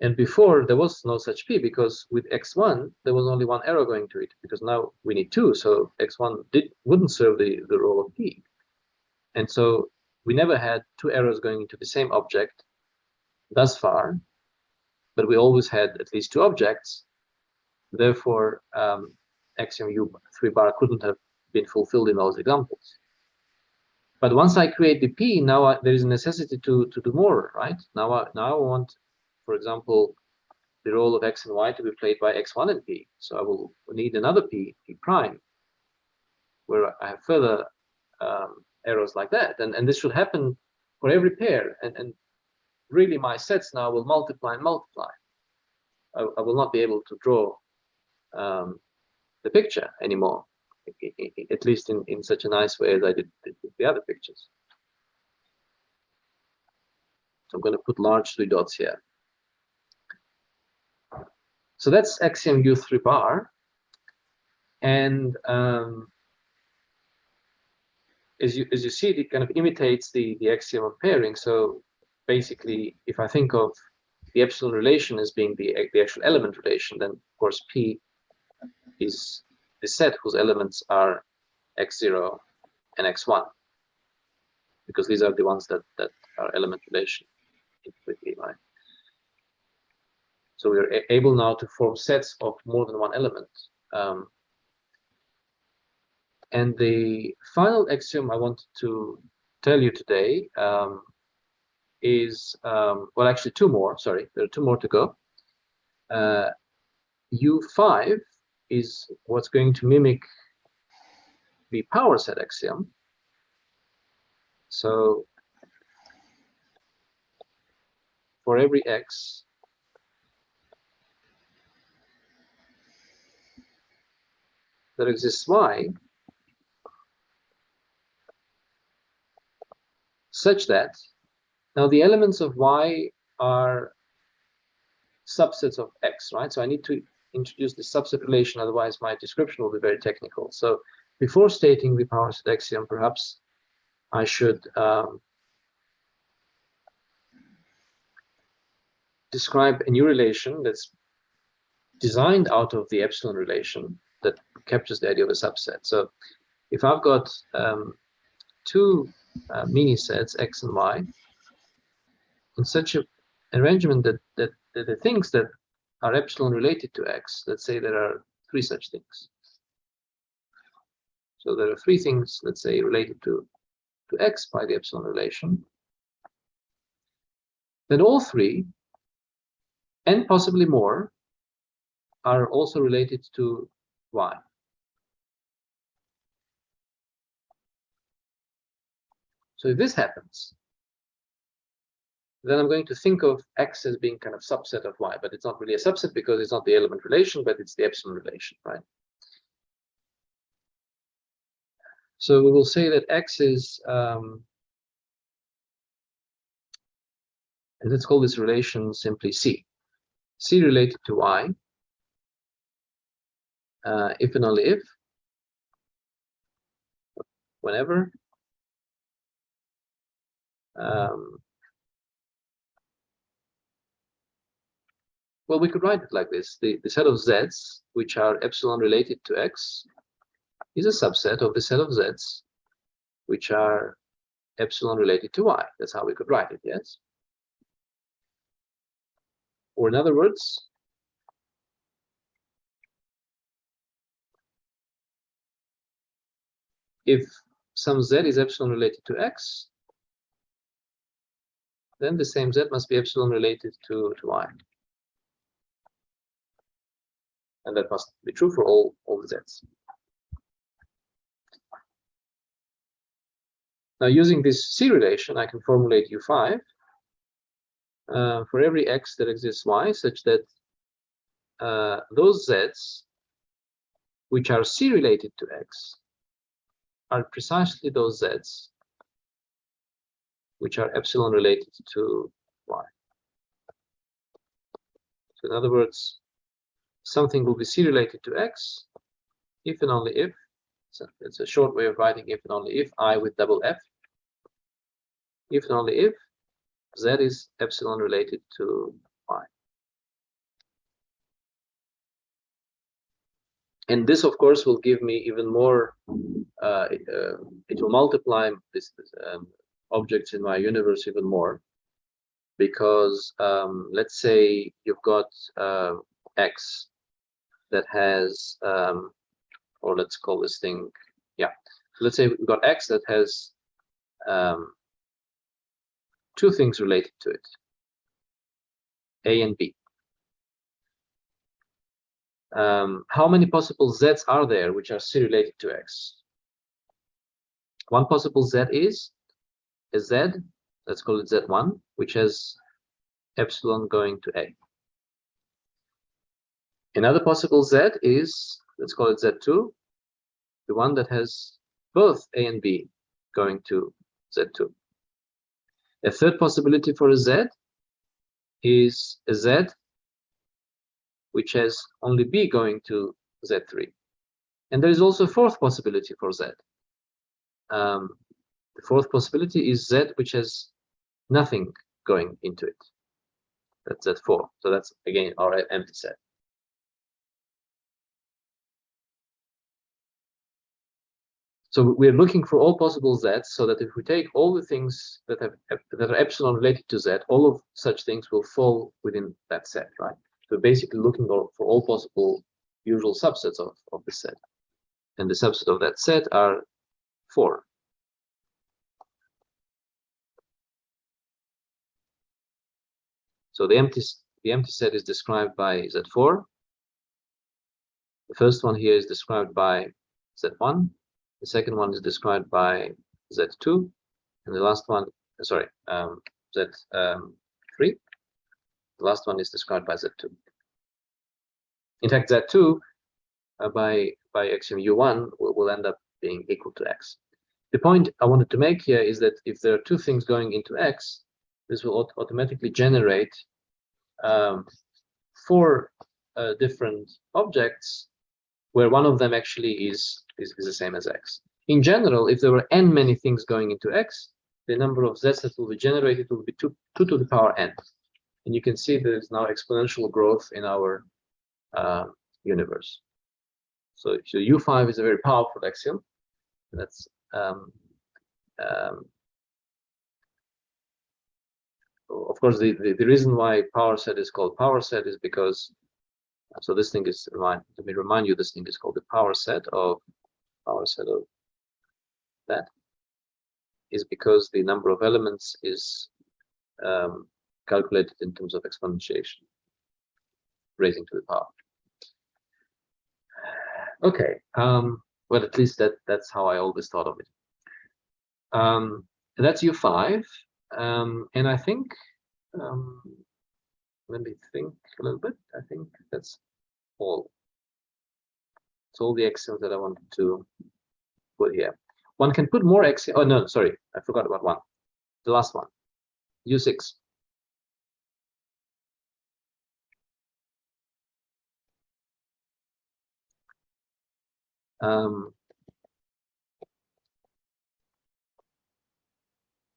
And before, there was no such P, because with X1, there was only one arrow going to it, because now we need two, so X1 wouldn't serve the role of P. And so we never had two arrows going into the same object thus far, but we always had at least two objects. Therefore, axiom U3 bar couldn't have been fulfilled in those examples. But once I create the P, now there is a necessity to do more, right? Now I want, for example, the role of X and Y to be played by X1 and P. So I will need another P prime, where I have further arrows like that. And this should happen for every pair. And really my sets now will multiply and multiply. I will not be able to draw the picture anymore, at least in such a nice way as I did the other pictures. So I'm going to put large 3 dots here. So that's axiom U3 bar. And as you see, it kind of imitates the axiom of pairing. So basically, if I think of the epsilon relation as being the actual element relation, then of course P is the set whose elements are X0 and X1, because these are the ones that are element relation infinitely, right? So we are able now to form sets of more than one element. And the final axiom I wanted to tell you today is, well, actually two more, sorry, there are two more to go. U5 is what's going to mimic the power set axiom. So for every x that exists y, such that now the elements of y are subsets of x, right? So I need to introduce the subset relation, otherwise my description will be very technical. So before stating the power set axiom, perhaps I should describe a new relation that's designed out of the epsilon relation that captures the idea of a subset. So if I've got two mini sets, x and y, in such an arrangement that the things that are epsilon related to x, let's say there are three such things. So there are three things, let's say, related to x by the epsilon relation. Then all three, and possibly more, are also related to y. So if this happens, then I'm going to think of x as being kind of subset of y, but it's not really a subset because it's not the element relation, but it's the epsilon relation, right? So we will say that x is, and let's call this relation simply C. C related to y, if and only if, whenever, well, we could write it like this. The set of z's, which are epsilon related to x, is a subset of the set of z's, which are epsilon related to y. That's how we could write it, yes? Or in other words, if some z is epsilon related to x, then the same z must be epsilon related to y. And that must be true for all the z's. Now, using this C relation, I can formulate U5 for every x that exists y, such that those z's which are C related to x are precisely those z's which are epsilon related to y. So in other words, something will be C related to x if and only if, so it's a short way of writing if and only if, I with double F, if and only if z is epsilon related to y. And this, of course, will give me even more, it will multiply this objects in my universe even more, because let's say you've got x that has, or let's call this thing, yeah. So let's say we've got x that has two things related to it, A and B. How many possible z's are there which are C related to x? One possible z is a z, let's call it z1, which has epsilon going to A. Another possible z is, let's call it z2, the one that has both A and B going to z2. A third possibility for a z is a z which has only B going to z3. And there is also a fourth possibility for z. The fourth possibility is z which has nothing going into it. That's z4. So that's, again, our empty set. So we're looking for all possible z's, so that if we take all the things that are epsilon related to z, all of such things will fall within that set, right? So basically looking for all possible usual subsets of the set. And the subset of that set are 4. So the empty set is described by Z4. The first one here is described by Z1. The second one is described by Z2, and the last one, sorry, Z3. The last one is described by Z2. In fact, Z2 by axiom U1 will end up being equal to X. The point I wanted to make here is that if there are two things going into X, this will automatically generate 4 different objects where one of them actually is the same as X. In general, if there were n many things going into X, the number of z's that will be generated will be 2 to the power n. And you can see there is now exponential growth in our universe. So U5 is a very powerful axiom. That's of course the reason why power set is called power set is because so this thing is let me remind you, this thing is called the power set of that is because the number of elements is calculated in terms of exponentiation, raising to the power. Okay, well, at least that's how I always thought of it. That's U5, and I think let me think a little bit. I think that's all. It's all the axioms that I wanted to put here. One can put more axioms. Oh no, sorry, I forgot about one. The last one, U6.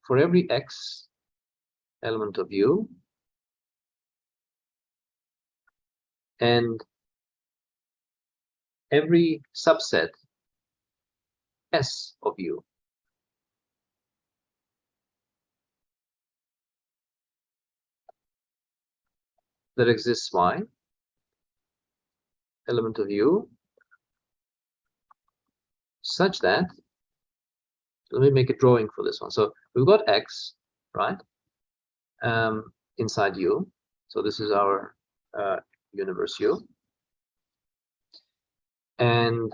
For every X element of U and every subset S of U, that exists Y element of U such that, let me make a drawing for this one. So we've got X, right, inside U. So this is our universe U. And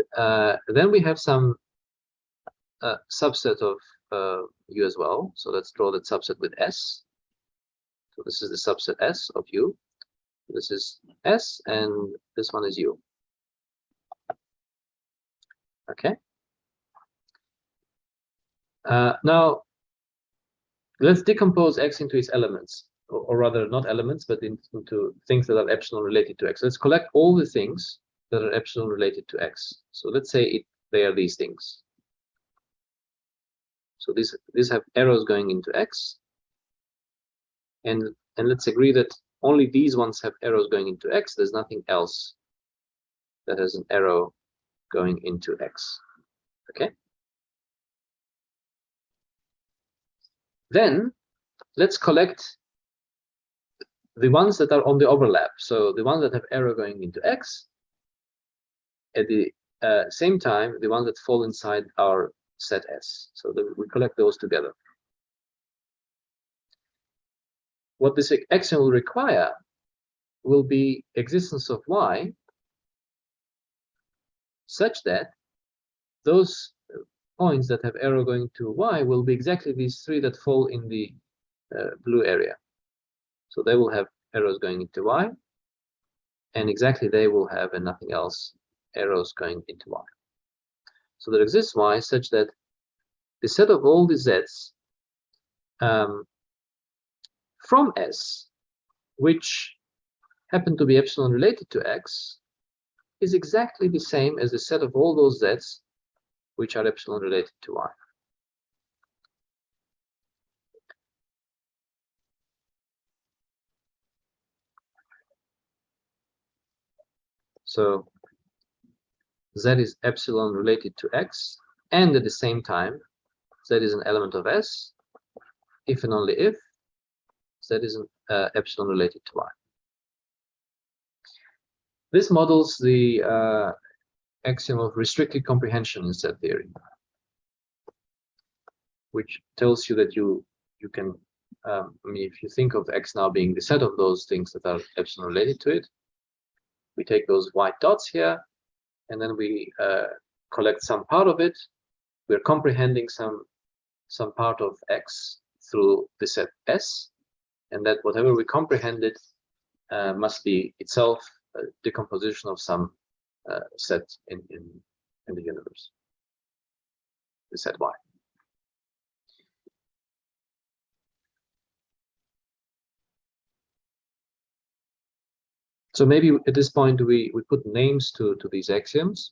then we have some subset of U as well. So let's draw that subset with S. So this is the subset S of U. This is S, and this one is U. Okay. Now, let's decompose X into its elements, or rather not elements, but into things that are epsilon related to X. Let's collect all the things that are epsilon related to X. So let's say they are these things. So these have arrows going into X, and let's agree that only these ones have arrows going into X. There's nothing else that has an arrow going into X. Okay. Then let's collect the ones that are on the overlap. So the ones that have arrow going into X, at the same time, the ones that fall inside our set S. So we collect those together. What this axiom will require will be existence of Y such that those points that have arrow going to Y will be exactly these 3 that fall in the blue area. So they will have arrows going into Y, and exactly they will have, and nothing else, arrows going into Y. So there exists Y such that the set of all the Z's from S, which happen to be epsilon related to X, is exactly the same as the set of all those Z's which are epsilon related to Y. So Z is epsilon related to X, and at the same time, Z is an element of S, if and only if Z is an epsilon related to Y. This models the axiom of restricted comprehension in set theory, which tells you that you can, I mean, if you think of X now being the set of those things that are epsilon related to it, we take those white dots here, and then we collect some part of it. We're comprehending some part of X through the set S, and that whatever we comprehended must be itself a decomposition of some set in the universe, the set Y. So maybe at this point we put names to these axioms.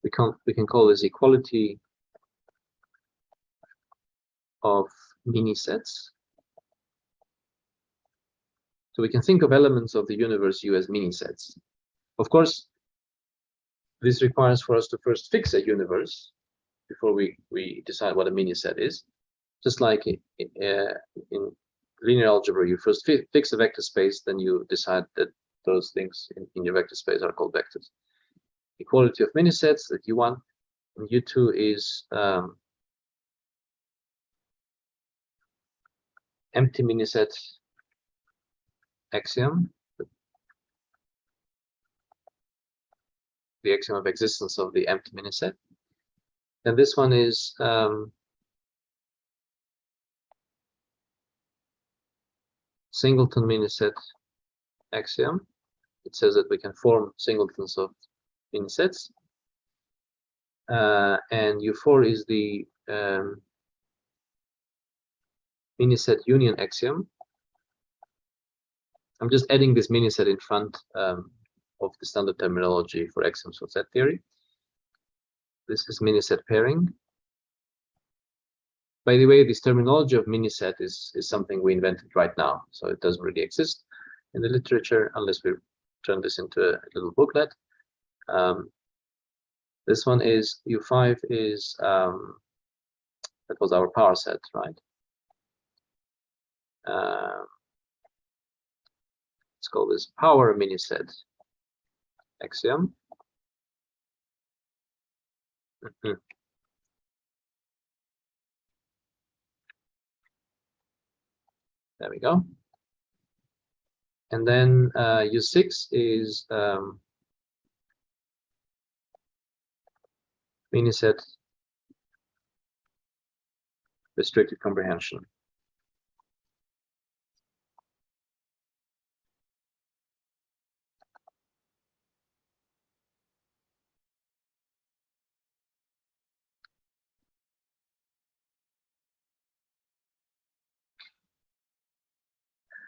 We can call this equality of mini sets. So we can think of elements of the universe U as mini sets. Of course, this requires for us to first fix a universe before we decide what a mini set is. Just like in linear algebra, you first fix a vector space, then you decide that those things in your vector space are called vectors. Equality of mini sets, that U1 and U2 is empty mini set axiom, the axiom of existence of the empty mini set. And this one is singleton mini set axiom. It says that we can form singletons of mini sets. And U4 is the mini set union axiom. I'm just adding this mini set in front of the standard terminology for axioms of set theory. This is mini set pairing. By the way, this terminology of mini set is something we invented right now, so it doesn't really exist in the literature unless we turn this into a little booklet. This one is U5 is that was our power set, right? Let's call this power mini set axiom. There we go. And then U6 is mini set restricted comprehension.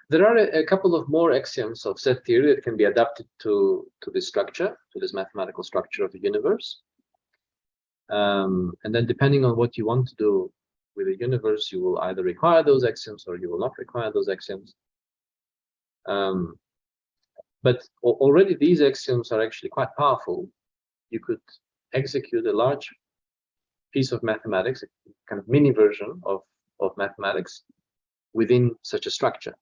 There are a couple of more axioms of set theory that can be adapted to this structure, to this mathematical structure of the universe. And then depending on what you want to do with the universe, you will either require those axioms or you will not require those axioms. But already these axioms are actually quite powerful. You could execute a large piece of mathematics, a kind of mini version of mathematics within such a structure.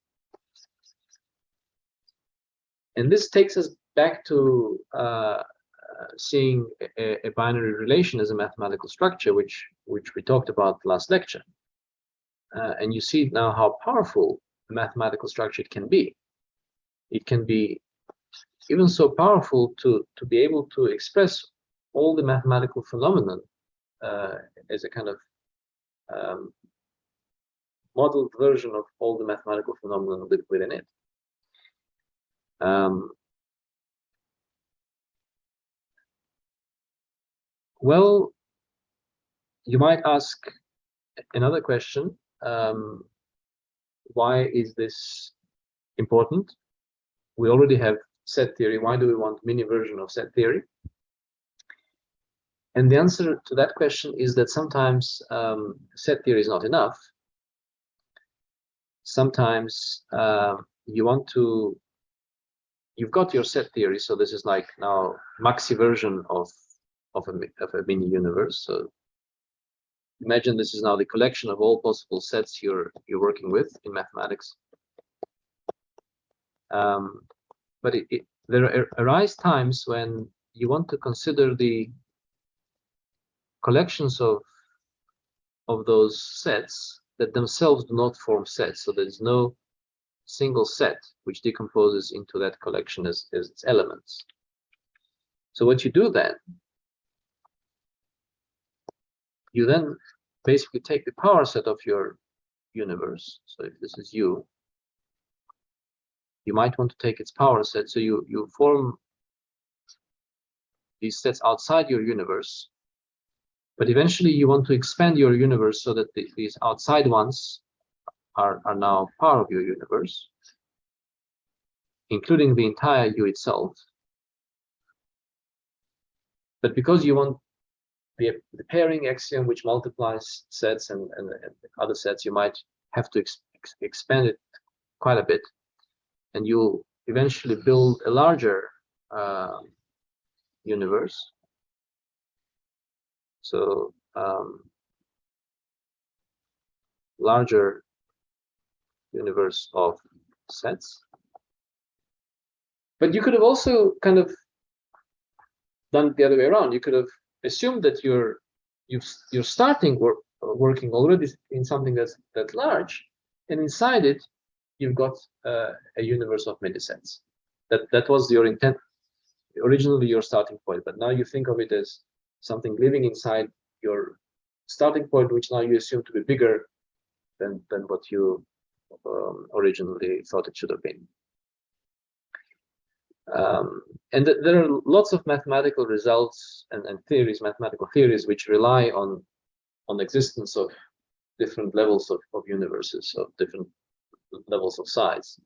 And this takes us back to seeing a binary relation as a mathematical structure, which we talked about last lecture. And you see now how powerful a mathematical structure it can be. It can be even so powerful to be able to express all the mathematical phenomenon as a kind of modeled version of all the mathematical phenomenon within it. Well, you might ask another question. Why is this important? We already have set theory. Why do we want mini version of set theory? And the answer to that question is that sometimes set theory is not enough. Sometimes you've got your set theory, so this is like now maxi version of a mini universe. So imagine this is now the collection of all possible sets you're working with in mathematics. But there arise times when you want to consider the collections of those sets that themselves do not form sets. So there's no single set which decomposes into that collection as its elements. So what you do then, you then basically take the power set of your universe. So if this is you might want to take its power set. So you form these sets outside your universe, but eventually you want to expand your universe so that these outside ones are now part of your universe, including the entire you itself. But because you want the pairing axiom which multiplies sets and other sets, you might have to expand it quite a bit, and you'll eventually build a larger universe. So larger universe of sets. But you could have also kind of done it the other way around. You could have assumed that you're starting working already in something that's that large, and inside it you've got a universe of many sets. That was your intent, originally your starting point, but now you think of it as something living inside your starting point, which now you assume to be bigger than what you originally thought it should have been. And there are lots of mathematical results and theories, mathematical theories, which rely on existence of different levels of universes, of different levels of size,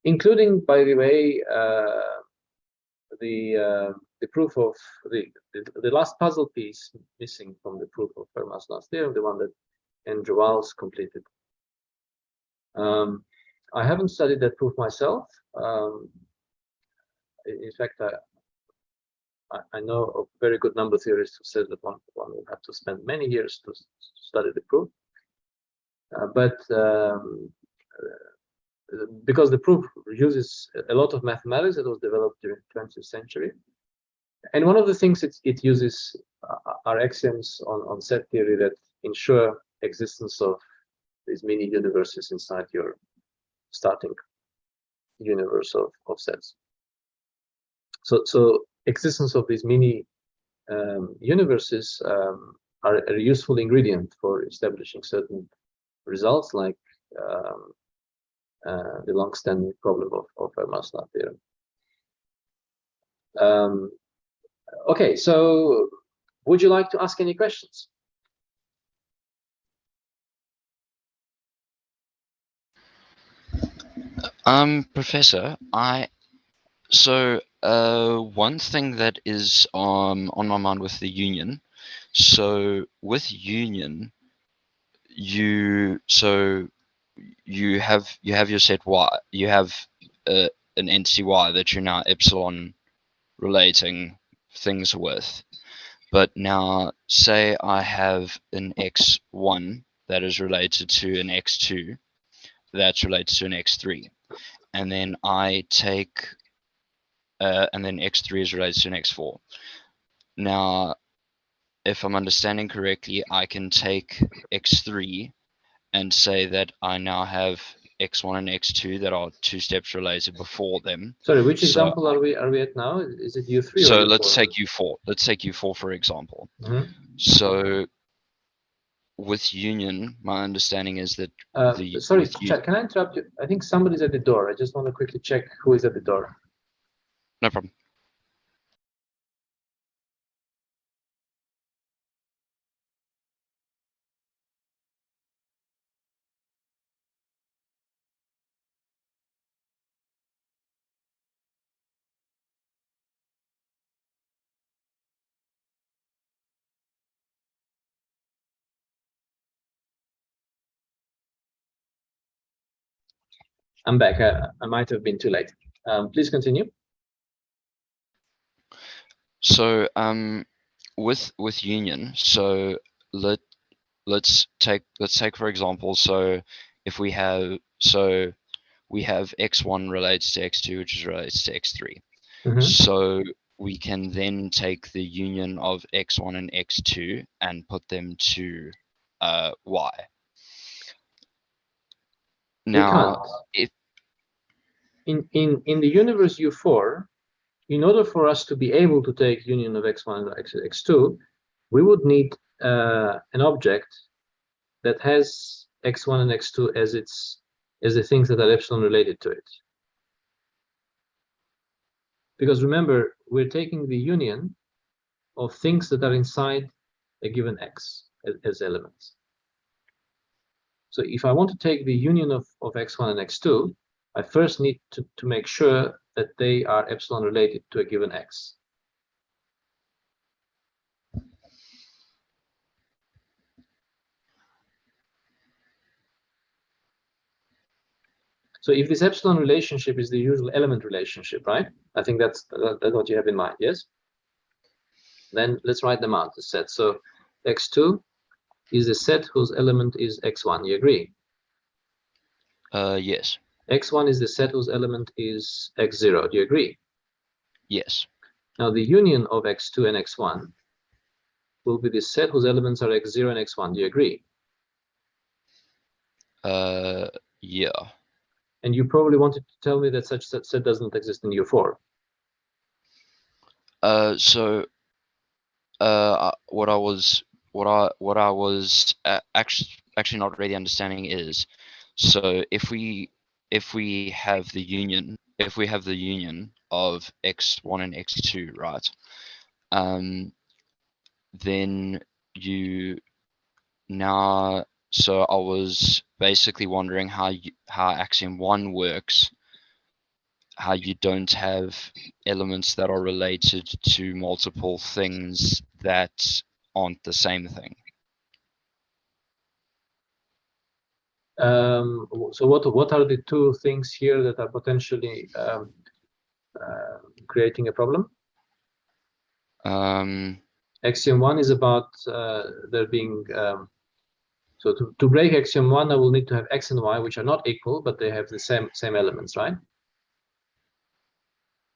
including, by the way, the proof of the last puzzle piece missing from the proof of Fermat's last theorem, the one that Andrew Wiles completed. I haven't studied that proof myself. In fact, I know of very good number theorists who said that one will have to spend many years to study the proof. But because the proof uses a lot of mathematics that was developed during the 20th century, and one of the things it uses are axioms on set theory that ensure existence of these mini universes inside your starting universe of sets. So existence of these mini universes are a useful ingredient for establishing certain results, like the long-standing problem of Fermat's last theorem. Okay, so would you like to ask any questions? Professor, one thing that is on my mind with the union. So with union, you have your set Y, you have an entity Y that you're now epsilon relating things with. But now say I have an x1 that is related to an x2 that's related to an x3, and then I take and then x3 is related to an x4. Now, if I'm understanding correctly, I can take x3 and say that I now have x1 and x2 that are two steps related before them. Sorry, which example are we at now? Is it U3 or so U4? let's take U4. Let's take U4 for example. Mm-hmm. So with union, my understanding is that sorry, can I interrupt you? I think somebody's at the door. I just want to quickly check who is at the door. No problem. I'm back. I might have been too late. Please continue. So with union, so let's take for example, so if we have x1 relates to x2, which is related to x3. Mm-hmm. So we can then take the union of x1 and x2 and put them to y. Now, if in the universe U4, in order for us to be able to take union of x1 and x2, we would need an object that has x1 and x2 as the things that are epsilon related to it. Because remember, we're taking the union of things that are inside a given x as elements. So if I want to take the union of x1 and x2, I first need to make sure that they are epsilon related to a given x. So if this epsilon relationship is the usual element relationship, right? I think that's what you have in mind, yes? Then let's write them out, the set. So x2 is a set whose element is x1. You agree? Yes. x1 is the set whose element is x0. Do you agree? Yes. Now the union of x2 and x1 will be the set whose elements are x0 and x1. Do you agree? Yeah. And you probably wanted to tell me that such set doesn't exist in U4. So what I was actually not really understanding is, so if we have the union of x1 and x2, right? Then you now, so I was basically wondering how axiom 1 works, how you don't have elements that are related to multiple things that aren't the same thing. So what are the two things here that are potentially creating a problem? Axiom 1 is about there being so to break axiom 1, I will need to have x and y, which are not equal, but they have the same elements, right?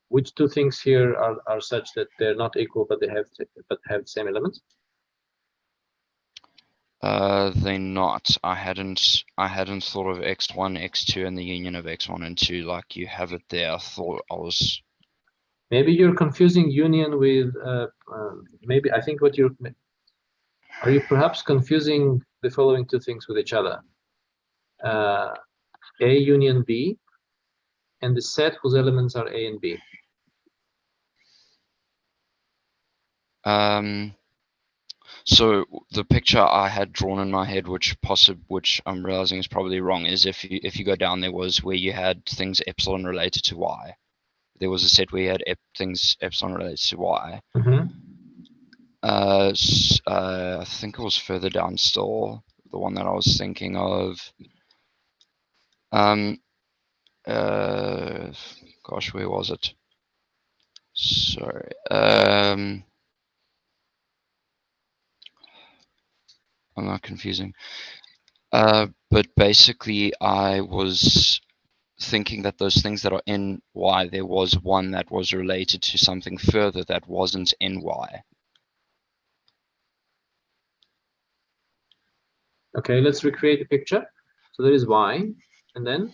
Which two things here are such that they're not equal, but have the same elements? They're not. I hadn't thought of x1, x2, and the union of x1 and 2 like you have it there. I thought I was. Maybe you're confusing union with maybe I think what are you perhaps confusing the following two things with each other? A union B and the set whose elements are A and B. So the picture I had drawn in my head, which I'm realizing is probably wrong, is if you go down, there was where you had things epsilon related to y. There was a set where you had things epsilon related to y. Mm-hmm. I think it was further down still, the one that I was thinking of. Gosh, where was it? Sorry. I'm not confusing. But basically, I was thinking that those things that are in y, there was one that was related to something further that wasn't in y. Okay, let's recreate the picture. So there is y, and then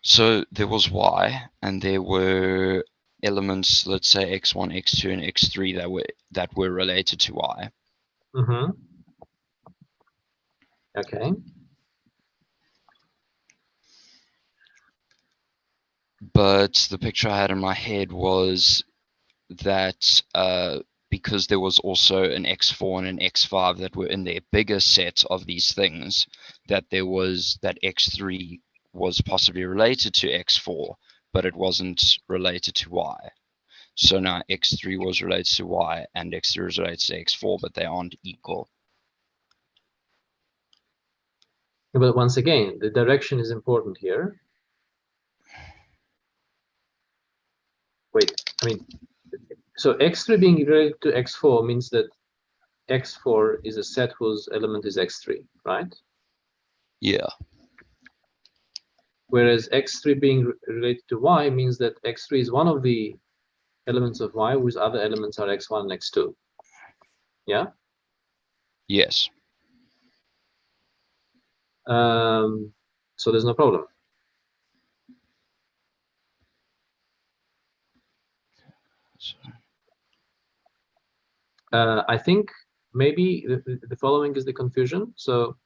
so there was y, and there were elements, let's say x1, x2, and x3 that were related to y. mm-hmm. Okay. But the picture I had in my head was that because there was also an x4 and an x5 that were in their bigger set of these things, that x3 was possibly related to x4, but it wasn't related to y. So now x3 was related to y and x3 was related to x4, but they aren't equal. But once again, the direction is important here. Wait, I mean, so x3 being related to x4 means that x4 is a set whose element is x3, right? Yeah. Whereas x3 being related to y means that x3 is one of the elements of y whose other elements are x1 and x2. Yeah? Yes. So there's no problem. I think maybe the following is the confusion. So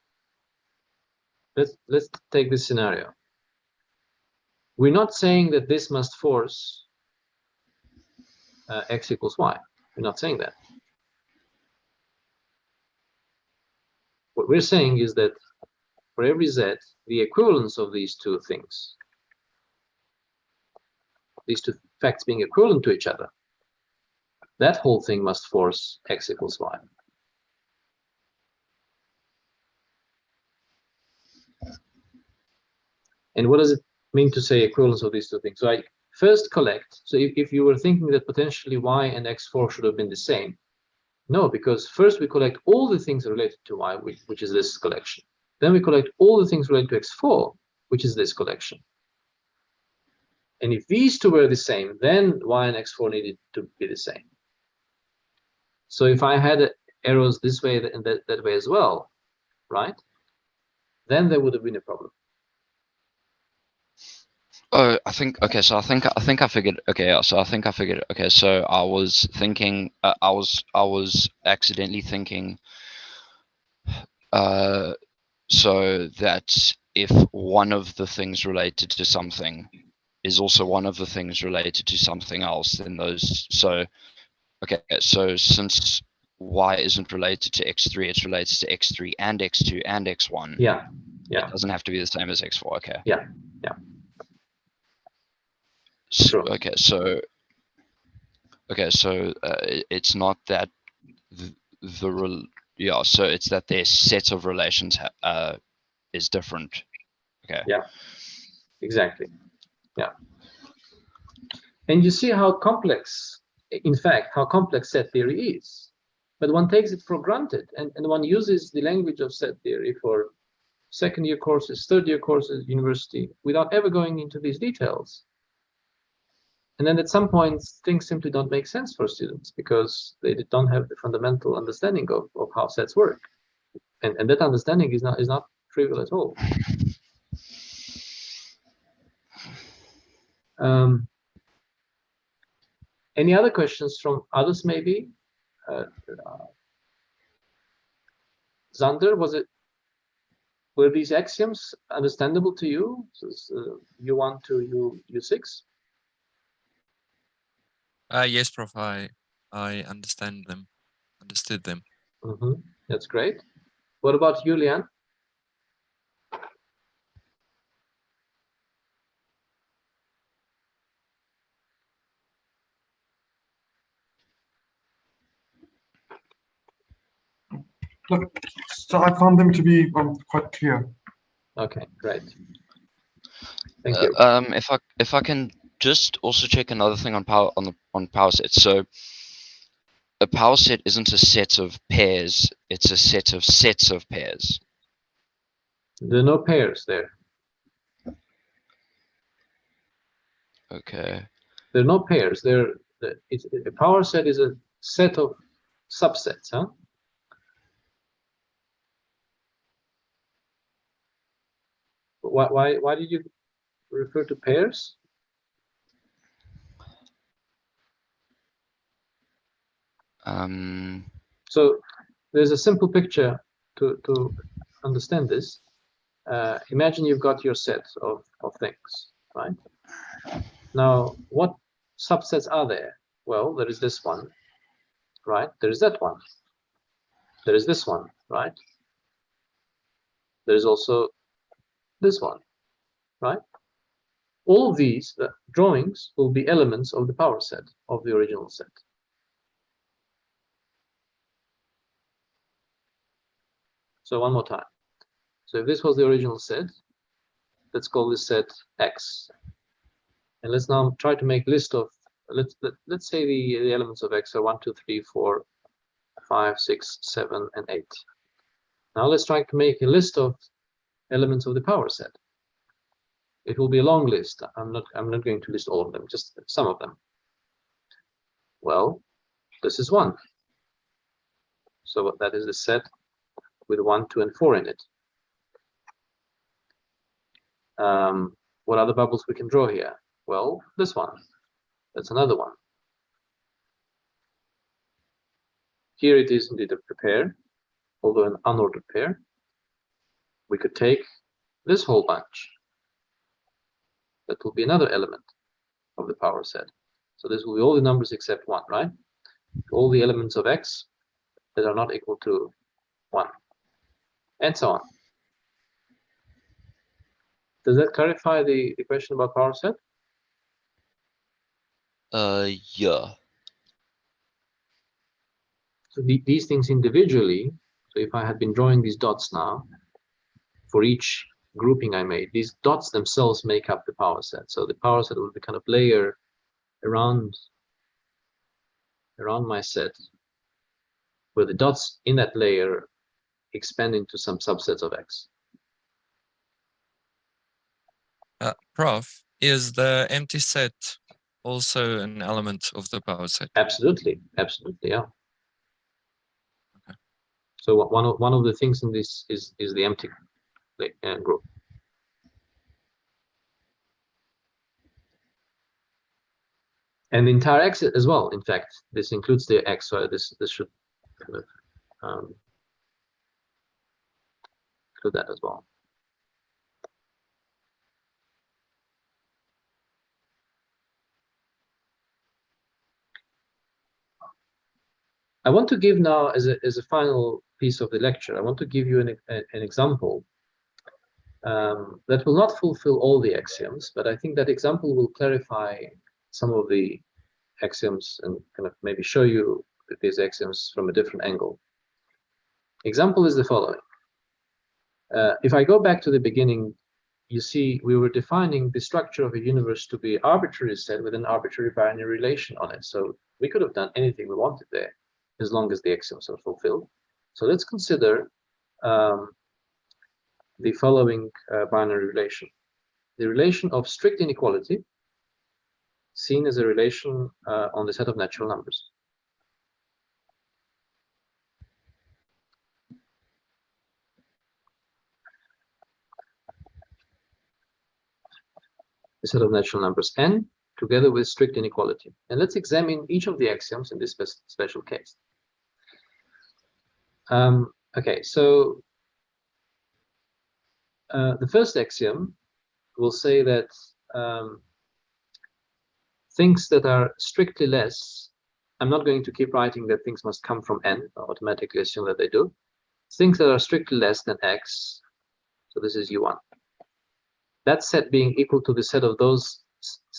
let's take this scenario. We're not saying that this must force x equals y. We're not saying that. What we're saying is that for every z, the equivalence of these two things, these two facts being equivalent to each other, that whole thing must force x equals y. And what does it mean to say equivalence of these two things? So I first collect. So if you were thinking that potentially y and x4 should have been the same, no, because first we collect all the things related to y, which is this collection. Then we collect all the things related to x4, which is this collection. And if these two were the same, then y and x4 needed to be the same. So if I had arrows this way and that way as well, right? Then there would have been a problem. Oh, I think okay. So I think I figured. Okay, yeah. So I think I figured. Okay, so I was thinking. I was accidentally thinking. So that if one of the things related to something is also one of the things related to something else, then those. So okay. So since y isn't related to x3, it's related to x3 and x2 and x1. Yeah. Yeah. It doesn't have to be the same as x4. Okay. Yeah. Yeah. So, True. okay. So it's not that yeah. So it's that their set of relations is different. Okay. Yeah. Exactly. Yeah. And you see how complex, in fact, how complex set theory is. But one takes it for granted, and one uses the language of set theory for second-year courses, third-year courses, university, without ever going into these details. And then at some points, things simply don't make sense for students because they don't have the fundamental understanding of how sets work. And that understanding is not trivial at all. Any other questions from others, maybe? Zander, were these axioms understandable to you? U1 to U6? Yes, Prof. I understood them. That's great. What about you, Lian? Look, so I found them to be quite clear. Okay, great. Thank you. If I can just also check another thing on power sets. So a power set isn't a set of pairs; it's a set of sets of pairs. There are no pairs there. Okay. There are no pairs. A power set is a set of subsets, huh? Why did you refer to pairs? So there's a simple picture to understand this. Imagine you've got your set of things, right? Now, what subsets are there? Well, there is this one, right? There is that one. There is this one, right? There is also this one, right? All of these drawings will be elements of the power set of the original set. So one more time. So if this was the original set, let's call this set X. And let's now try to make a list of, let's say the elements of X are 1, 2, 3, 4, 5, 6, 7, and 8. Now let's try to make a list of elements of the power set. It will be a long list. I'm not going to list all of them, just some of them. Well, this is 1. So that is the set with 1, 2, and 4 in it. What other bubbles we can draw here? Well, this one. That's another one. here it is indeed a pair, although an unordered pair. We could take this whole bunch. That will be another element of the power set. So this will be all the numbers except 1, right? All the elements of x that are not equal to 1, and so on. Does that clarify the question about power set? Yeah. So these things individually, so if I had been drawing these dots now, for each grouping I made, these dots themselves make up the power set. So the power set will be kind of layer around my set, where the dots in that layer expand into some subsets of x. Prof, is the empty set also an element of the power set? Absolutely, yeah. Okay. So one of the things in this is the empty group. And the entire x as well. In fact, this includes the x. So this should kind of include that as well. I want to give now, as a final piece of the lecture, I want to give you an example that will not fulfill all the axioms, but I think that example will clarify some of the axioms and kind of maybe show you these axioms from a different angle. Example is the following. If I go back to the beginning, you see we were defining the structure of a universe to be arbitrary set with an arbitrary binary relation on it. So we could have done anything we wanted there, as long as the axioms are fulfilled. So let's consider the following binary relation. The relation of strict inequality, seen as a relation on the set of natural numbers. The set of natural numbers n together with strict inequality. And let's examine each of the axioms in this special case. Okay, so the first axiom will say that things that are strictly less, I'm not going to keep writing that things must come from n, I'll automatically assume that they do. Things that are strictly less than x, so this is U1. That set being equal to the set of those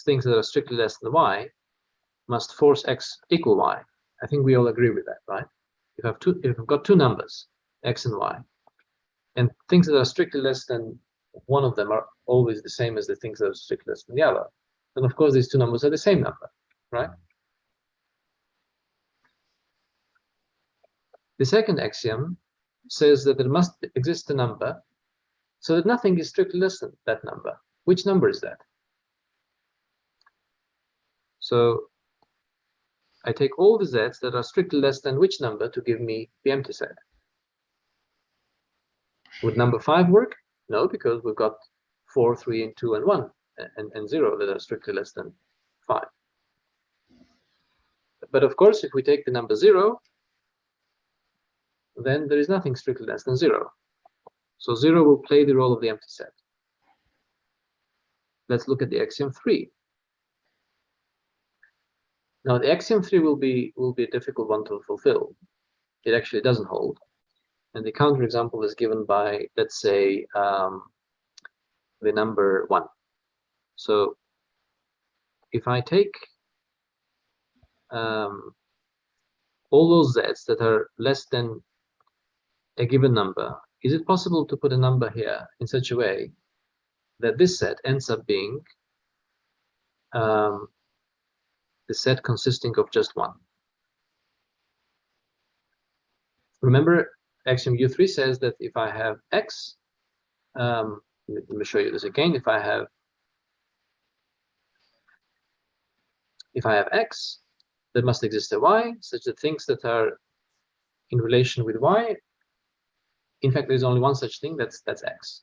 things that are strictly less than y must force x equal y. I think we all agree with that, right? If I've got two numbers, x and y, and things that are strictly less than one of them are always the same as the things that are strictly less than the other, then of course these two numbers are the same number, right? The second axiom says that there must exist a number so that nothing is strictly less than that number. Which number is that? So I take all the z's that are strictly less than which number to give me the empty set. Would number 5 work? No, because we've got 4, 3, and 2, and 1, and 0 that are strictly less than 5. But of course, if we take the number 0, then there is nothing strictly less than 0. So 0 will play the role of the empty set. Let's look at the axiom 3. Now the axiom 3 will be a difficult one to fulfill. It actually doesn't hold. And the counterexample is given by, let's say, the number 1. So if I take all those z's that are less than a given number, is it possible to put a number here in such a way that this set ends up being the set consisting of just 1? Remember, axiom U3 says that if I have x, let me show you this again. If I have x, there must exist a y, such that things that are in relation with y, in fact, there's only one such thing, that's x,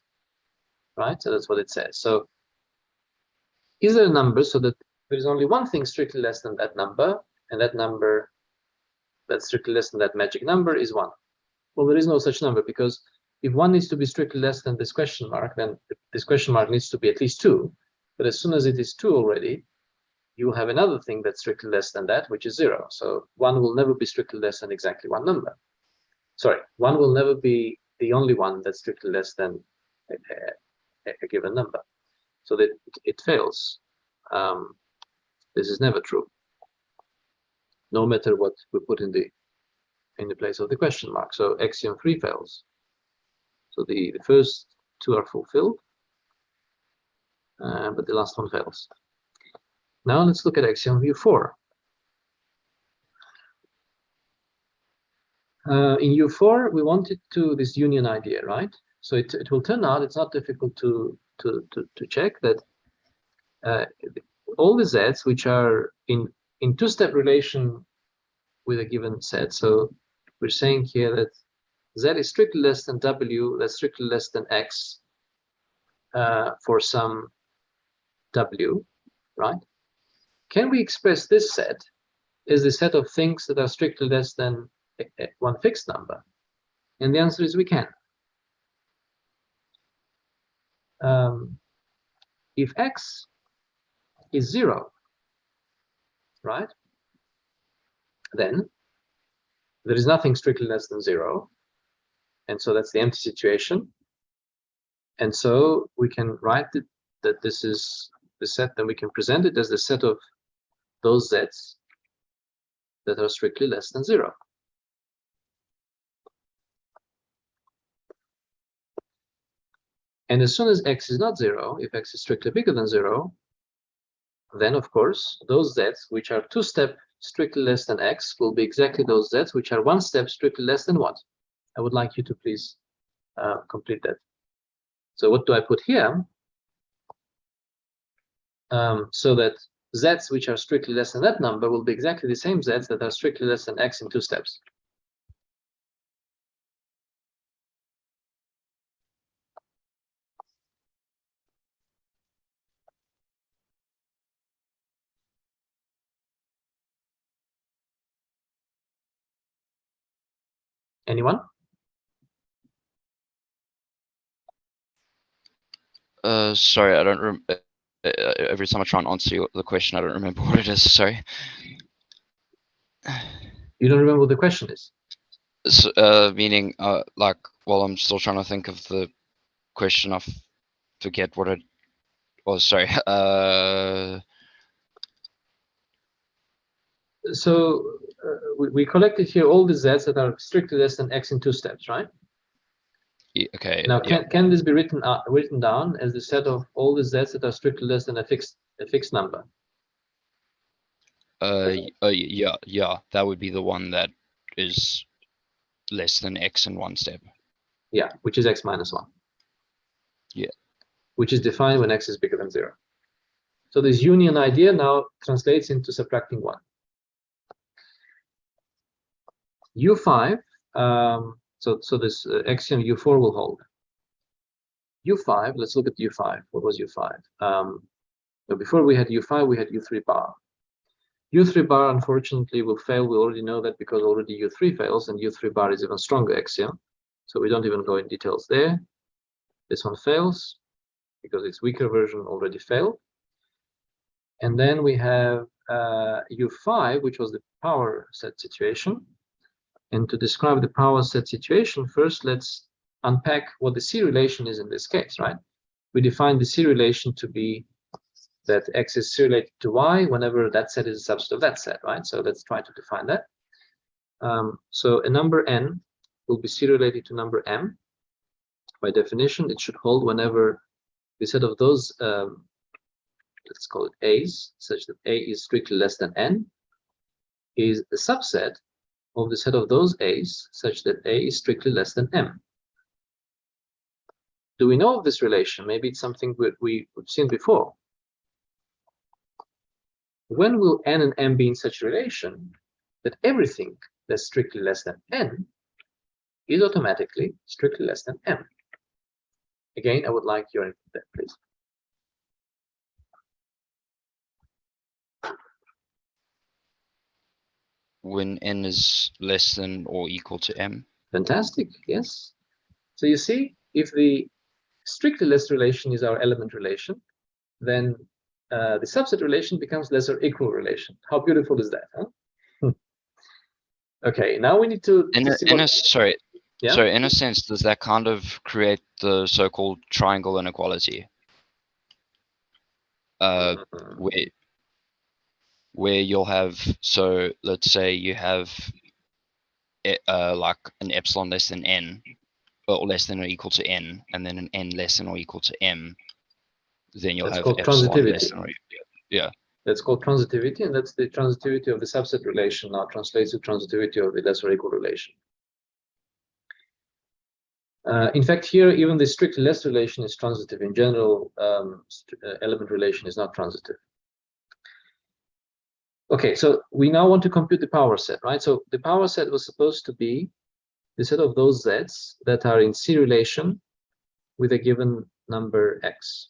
right? So that's what it says. So is there a number so that there is only one thing strictly less than that number, and that number that's strictly less than that magic number is 1. Well, there is no such number, because if 1 needs to be strictly less than this question mark, then this question mark needs to be at least 2. But as soon as it is 2 already, you will have another thing that's strictly less than that, which is 0. So 1 will never be strictly less than exactly one number. Sorry, 1 will never be the only one that's strictly less than a given number. So that it fails. This is never true, no matter what we put in the place of the question mark. So axiom 3 fails. So the first 2 are fulfilled, but the last one fails. Now let's look at axiom U4. In U4, we wanted to this union idea, right? So it will turn out it's not difficult to check that all the z's which are in two-step relation with a given set. So we're saying here that z is strictly less than w, that's strictly less than x for some w, right? Can we express this set as the set of things that are strictly less than one fixed number? And the answer is we can. If x is 0, right, then there is nothing strictly less than 0, and so that's the empty situation. And so we can write it that this is the set, then we can present it as the set of those z's that are strictly less than 0. And as soon as x is not 0, if x is strictly bigger than 0, then of course those z's which are 2-step strictly less than x will be exactly those z's which are 1-step strictly less than what? I would like you to please complete that. So what do I put here? So that z's which are strictly less than that number will be exactly the same z's that are strictly less than x in 2 steps. Anyone? Sorry, I don't remember. Every time I try and answer the question, I don't remember what it is. Sorry. You don't remember what the question is? Meaning, like, well, I'm still trying to think of the question. I forget what it was. Sorry. So we collected here all the z's that are strictly less than x in 2 steps, right? Yeah, okay. Now, Yeah. can this be written down as the set of all the z's that are strictly less than a fixed number? Yeah. That would be the one that is less than x in 1 step. Yeah, which is x minus 1. Yeah. Which is defined when x is bigger than 0. So this union idea now translates into subtracting 1. U5, so this axiom U4 will hold. U5, let's look at U5. What was U5? So before we had U5, we had U3 bar. U3 bar, unfortunately, will fail. We already know that because already U3 fails, and U3 bar is even stronger axiom. So we don't even go in details there. This one fails because its weaker version already failed. And then we have U5, which was the power set situation. And to describe the power set situation, first let's unpack what the C relation is in this case, right? We define the C relation to be that x is C related to y whenever that set is a subset of that set, right? So let's try to define that. So a number n will be C related to number m. By definition, it should hold whenever the set of those, let's call it a's, such that a is strictly less than n, is a subset of the set of those a's such that a is strictly less than m. Do we know of this relation? Maybe it's something we've seen before. When will n and m be in such a relation that everything that's strictly less than n is automatically strictly less than m? Again, I would like your input there, please. when n is less than or equal to m. Fantastic, yes. So you see, if the strictly less relation is our element relation, then the subset relation becomes lesser equal relation. How beautiful is that, huh? Okay, now we need to see what... Sorry, Yeah? so in a sense, does that kind of create the so-called triangle inequality? Where you'll have, so let's say you have like an epsilon less than n, or less than or equal to n, and then an n less than or equal to m, then you'll That's have called epsilon transitivity. less than or equal. Yeah. That's called transitivity, and that's the transitivity of the subset relation now translates to transitivity of the lesser equal relation. In fact, here, even the strictly less relation is transitive. In general, element relation is not transitive. Okay, so we now want to compute the power set, right? So the power set was supposed to be the set of those z's that are in C relation with a given number x.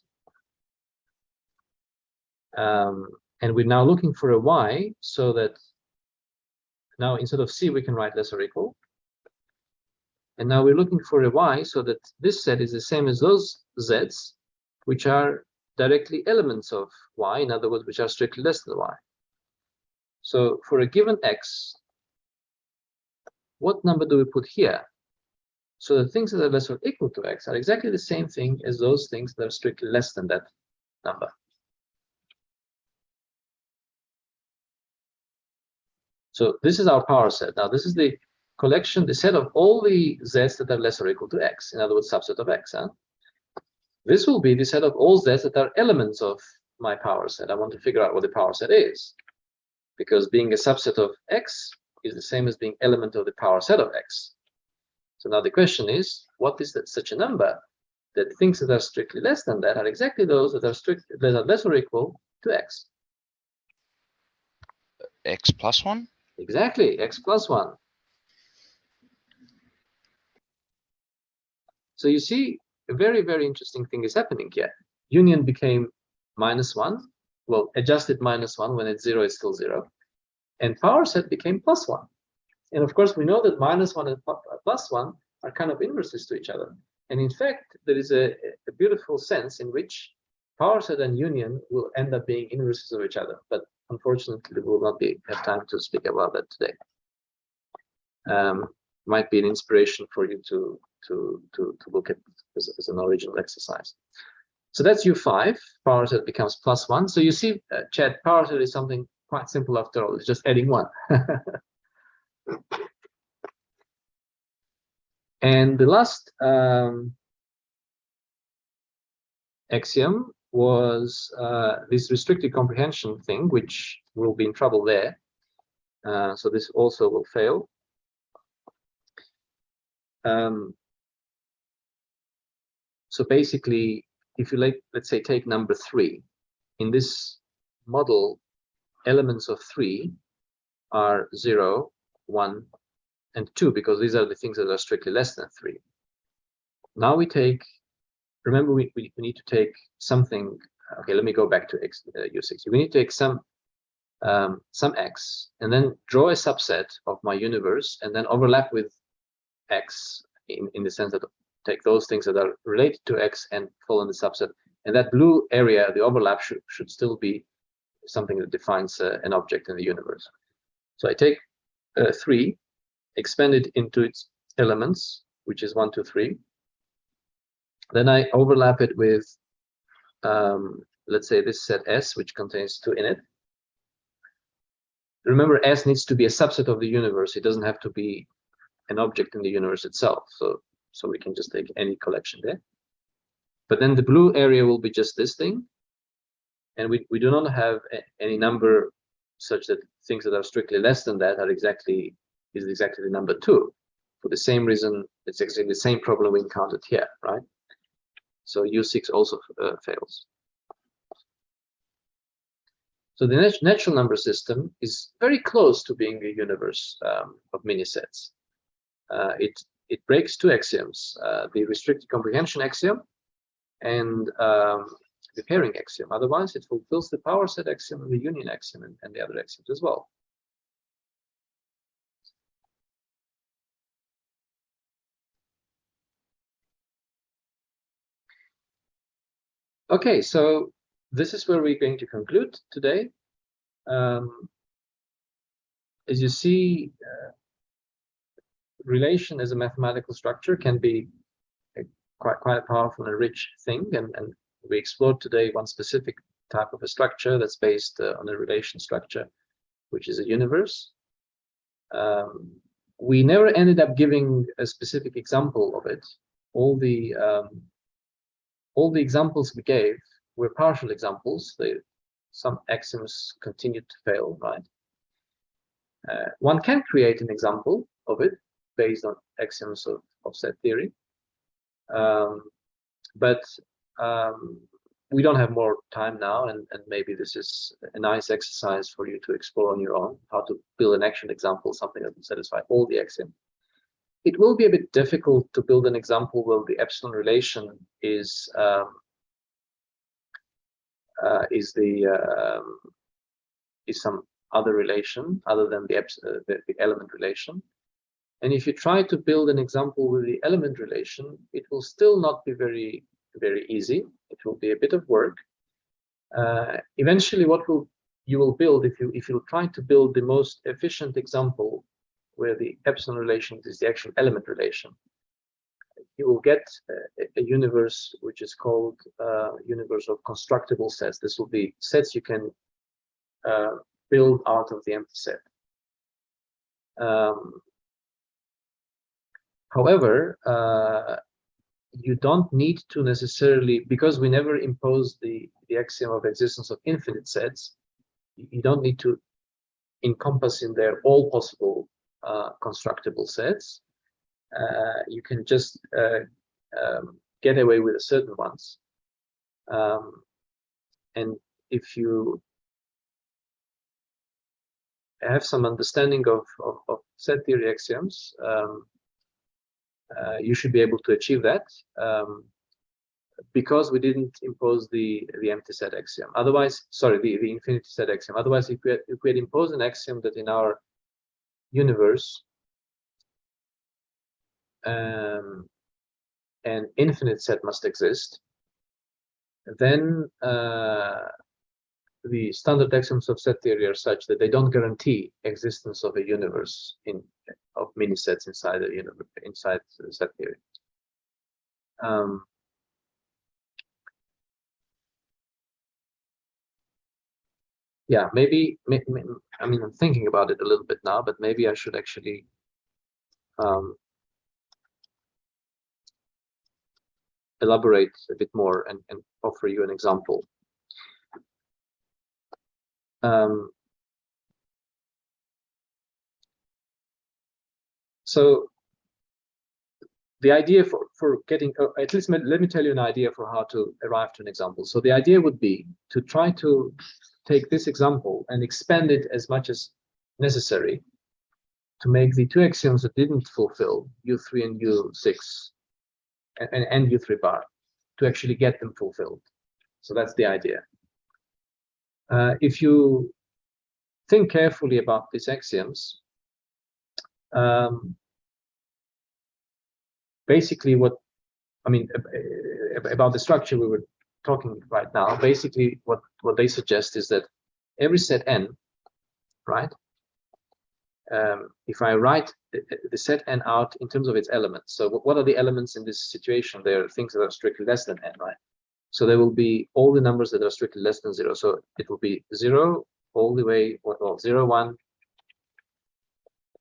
And we're now looking for a y, so that now instead of C, we can write less or equal. And now we're looking for a y, so that this set is the same as those z's, which are directly elements of y, in other words, which are strictly less than y. So for a given x, what number do we put here? So the things that are less or equal to x are exactly the same thing as those things that are strictly less than that number. So this is our power set. Now this is the collection, the set of all the z's that are less or equal to x, in other words, subset of x. This will be the set of all z's that are elements of my power set. I want to figure out what the power set is, because being a subset of x is the same as being element of the power set of x. So now the question is, what is that such a number that things that are strictly less than that are exactly those that are less or equal to x? X plus 1? Exactly, x plus 1. So you see, a very, very interesting thing is happening here. Union became -1, well, adjusted -1, when it's 0, it's still 0. And power set became +1. And of course, we know that -1 and +1 are kind of inverses to each other. And in fact, there is a beautiful sense in which power set and union will end up being inverses of each other. But unfortunately, we will not have time to speak about that today. Might be an inspiration for you to look at as an original exercise. So that's U5, power set becomes +1. So you see, Chad, power set is something quite simple after all. It's just adding 1. And the last axiom was this restricted comprehension thing, which will be in trouble there. So this also will fail. So basically, if you let's say take number 3, in this model, elements of 3 are 0, 1, and 2, because these are the things that are strictly less than 3. Now we take, remember, we need to take something. Okay, let me go back to U6. We need to take some x, and then draw a subset of my universe, and then overlap with x in the sense that take those things that are related to x and fall in the subset. And that blue area, the overlap, should still be something that defines an object in the universe. So I take 3, expand it into its elements, which is 1, 2, 3. Then I overlap it with, let's say, this set S, which contains 2 in it. Remember, S needs to be a subset of the universe. It doesn't have to be an object in the universe itself. So we can just take any collection there. But then the blue area will be just this thing. And we do not have any number such that things that are strictly less than that are exactly the number 2. For the same reason, it's exactly the same problem we encountered here, right? So U6 also fails. So the natural number system is very close to being a universe of mini-sets. It breaks 2 axioms, the restricted comprehension axiom and the pairing axiom. Otherwise, it fulfills the power set axiom and the union axiom and the other axioms as well. Okay, so this is where we're going to conclude today. As you see, relation as a mathematical structure can be quite a powerful and rich thing, and we explored today one specific type of a structure that's based on a relation structure, which is a universe. We never ended up giving a specific example of it. All the examples we gave were partial examples. Some axioms continued to fail, right? One can create an example of it based on axioms of set theory, but we don't have more time now, and maybe this is a nice exercise for you to explore on your own, how to build an action example, something that will satisfy all the axioms. It will be a bit difficult to build an example where the epsilon relation is some other relation other than the element relation. And if you try to build an example with the element relation, it will still not be very easy. It will be a bit of work. Eventually, what you will build, if you try to build the most efficient example where the epsilon relation is the actual element relation, you will get a universe which is called universe of constructible sets. This will be sets you can build out of the empty set. However, you don't need to necessarily, because we never imposed the axiom of existence of infinite sets, you don't need to encompass in there all possible constructible sets. You can just get away with certain ones. And if you have some understanding of set theory axioms, you should be able to achieve that, because we didn't impose the empty set axiom. Otherwise, sorry, the infinity set axiom. Otherwise, if we had imposed an axiom that in our universe an infinite set must exist, then the standard axioms of set theory are such that they don't guarantee existence of a universe of many sets inside a universe, inside set theory. Yeah, maybe I mean, I'm thinking about it a little bit now, but maybe I should actually elaborate a bit more and offer you an example. So the idea for getting, at least let me tell you an idea for how to arrive to an example. So the idea would be to try to take this example and expand it as much as necessary to make the two axioms that didn't fulfill U3 and U6 and U3 bar, to actually get them fulfilled. So that's the idea. If you think carefully about these axioms, basically what, I mean, about the structure we were talking right now, basically what they suggest is that every set n, right, if I write the set n out in terms of its elements, so what are the elements in this situation? There are things that are strictly less than n, right? So there will be all the numbers that are strictly less than 0. So it will be 0 all the way, well, 0, 1,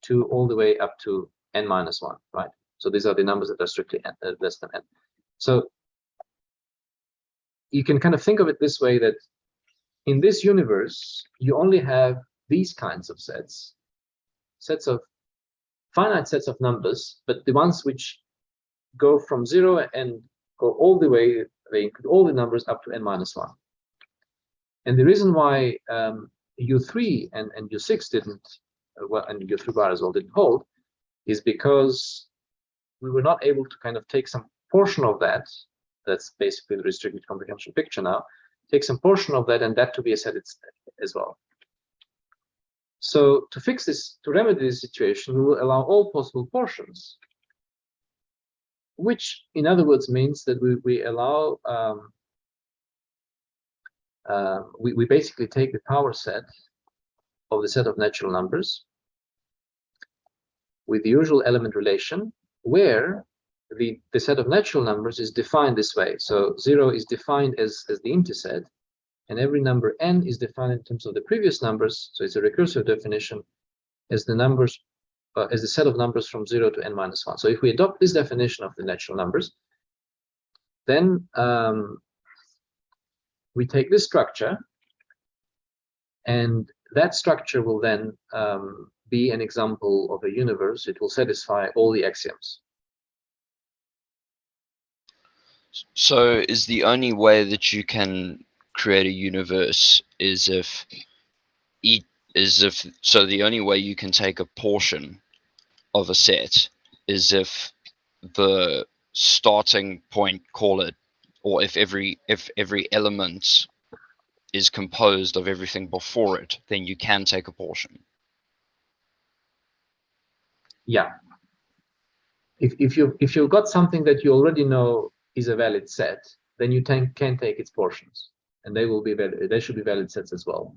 2, all the way up to n minus 1, right? So these are the numbers that are strictly less than n. So you can kind of think of it this way, that in this universe, you only have these kinds of sets of finite sets of numbers, but the ones which go from 0 and go all the way, they include all the numbers up to n minus 1. And the reason why U3 and U6 didn't, well, and U3 bar as well didn't hold, is because we were not able to kind of take some portion of that, that's basically the restricted comprehension picture now, take some portion of that and that to be a set as well. So to fix this, to remedy this situation, we will allow all possible portions, which in other words means that we allow we basically take the power set of the set of natural numbers with the usual element relation, where the set of natural numbers is defined this way. So 0 is defined as the empty set, and every number n is defined in terms of the previous numbers. So it's a recursive definition as the numbers, as the set of numbers from 0 to n minus 1. So if we adopt this definition of the natural numbers, then we take this structure, and that structure will then be an example of a universe. It will satisfy all the axioms. So is the only way that you can create a universe is if so the only way you can take a portion of a set is if the starting point, call it, or if every element is composed of everything before it, then you can take a portion. Yeah. If you've got something that you already know is a valid set, then you can take its portions, and they will be valid. They should be valid sets as well.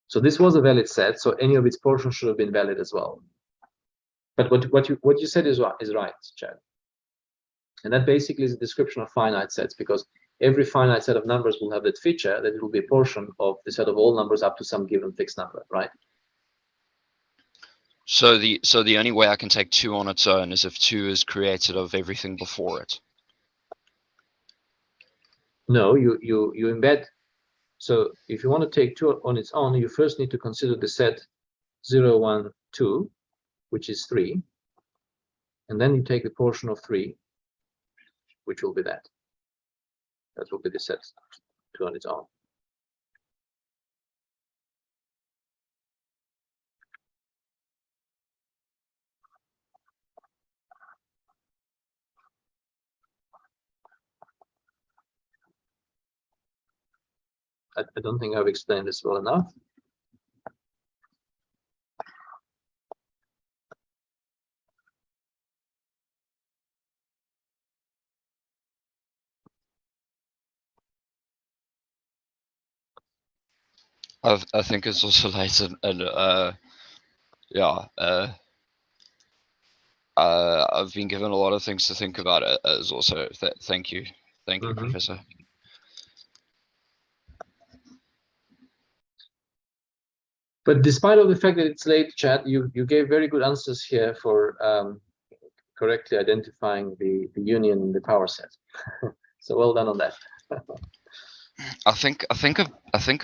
So this was a valid set, so any of its portions should have been valid as well. But what you said is right, Chad. And that basically is a description of finite sets, because every finite set of numbers will have that feature that it will be a portion of the set of all numbers up to some given fixed number, right? So the only way I can take 2 on its own is if 2 is created of everything before it. No, you embed. So if you want to take 2 on its own, you first need to consider the set 0, 1, 2, which is 3, and then you take the portion of 3, which will be that. That will be the set 2 on its own. I don't think I've explained this well enough. I think it's also late, and yeah, I've been given a lot of things to think about. It as also thank you, Professor. But despite of the fact that it's late, Chad, you gave very good answers here for correctly identifying the union in the power set. So well done on that. I think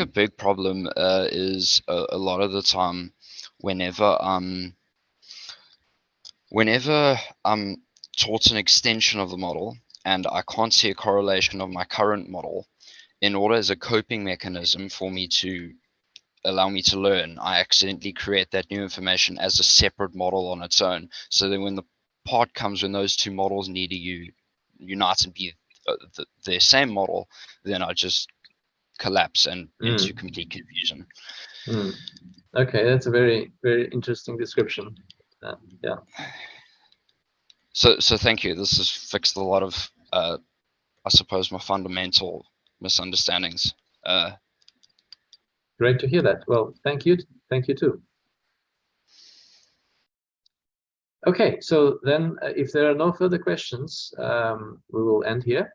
a big problem is a lot of the time whenever I'm taught an extension of the model and I can't see a correlation of my current model, in order as a coping mechanism for me to allow me to learn, I accidentally create that new information as a separate model on its own. So then when the part comes when those two models need to unite and be the same model, then I just collapse and into complete confusion. Okay, that's a very, very interesting description. Yeah. So thank you. This has fixed a lot of, I suppose, my fundamental misunderstandings. Great to hear that. Well, thank you. Thank you too. Okay, so then if there are no further questions, we will end here.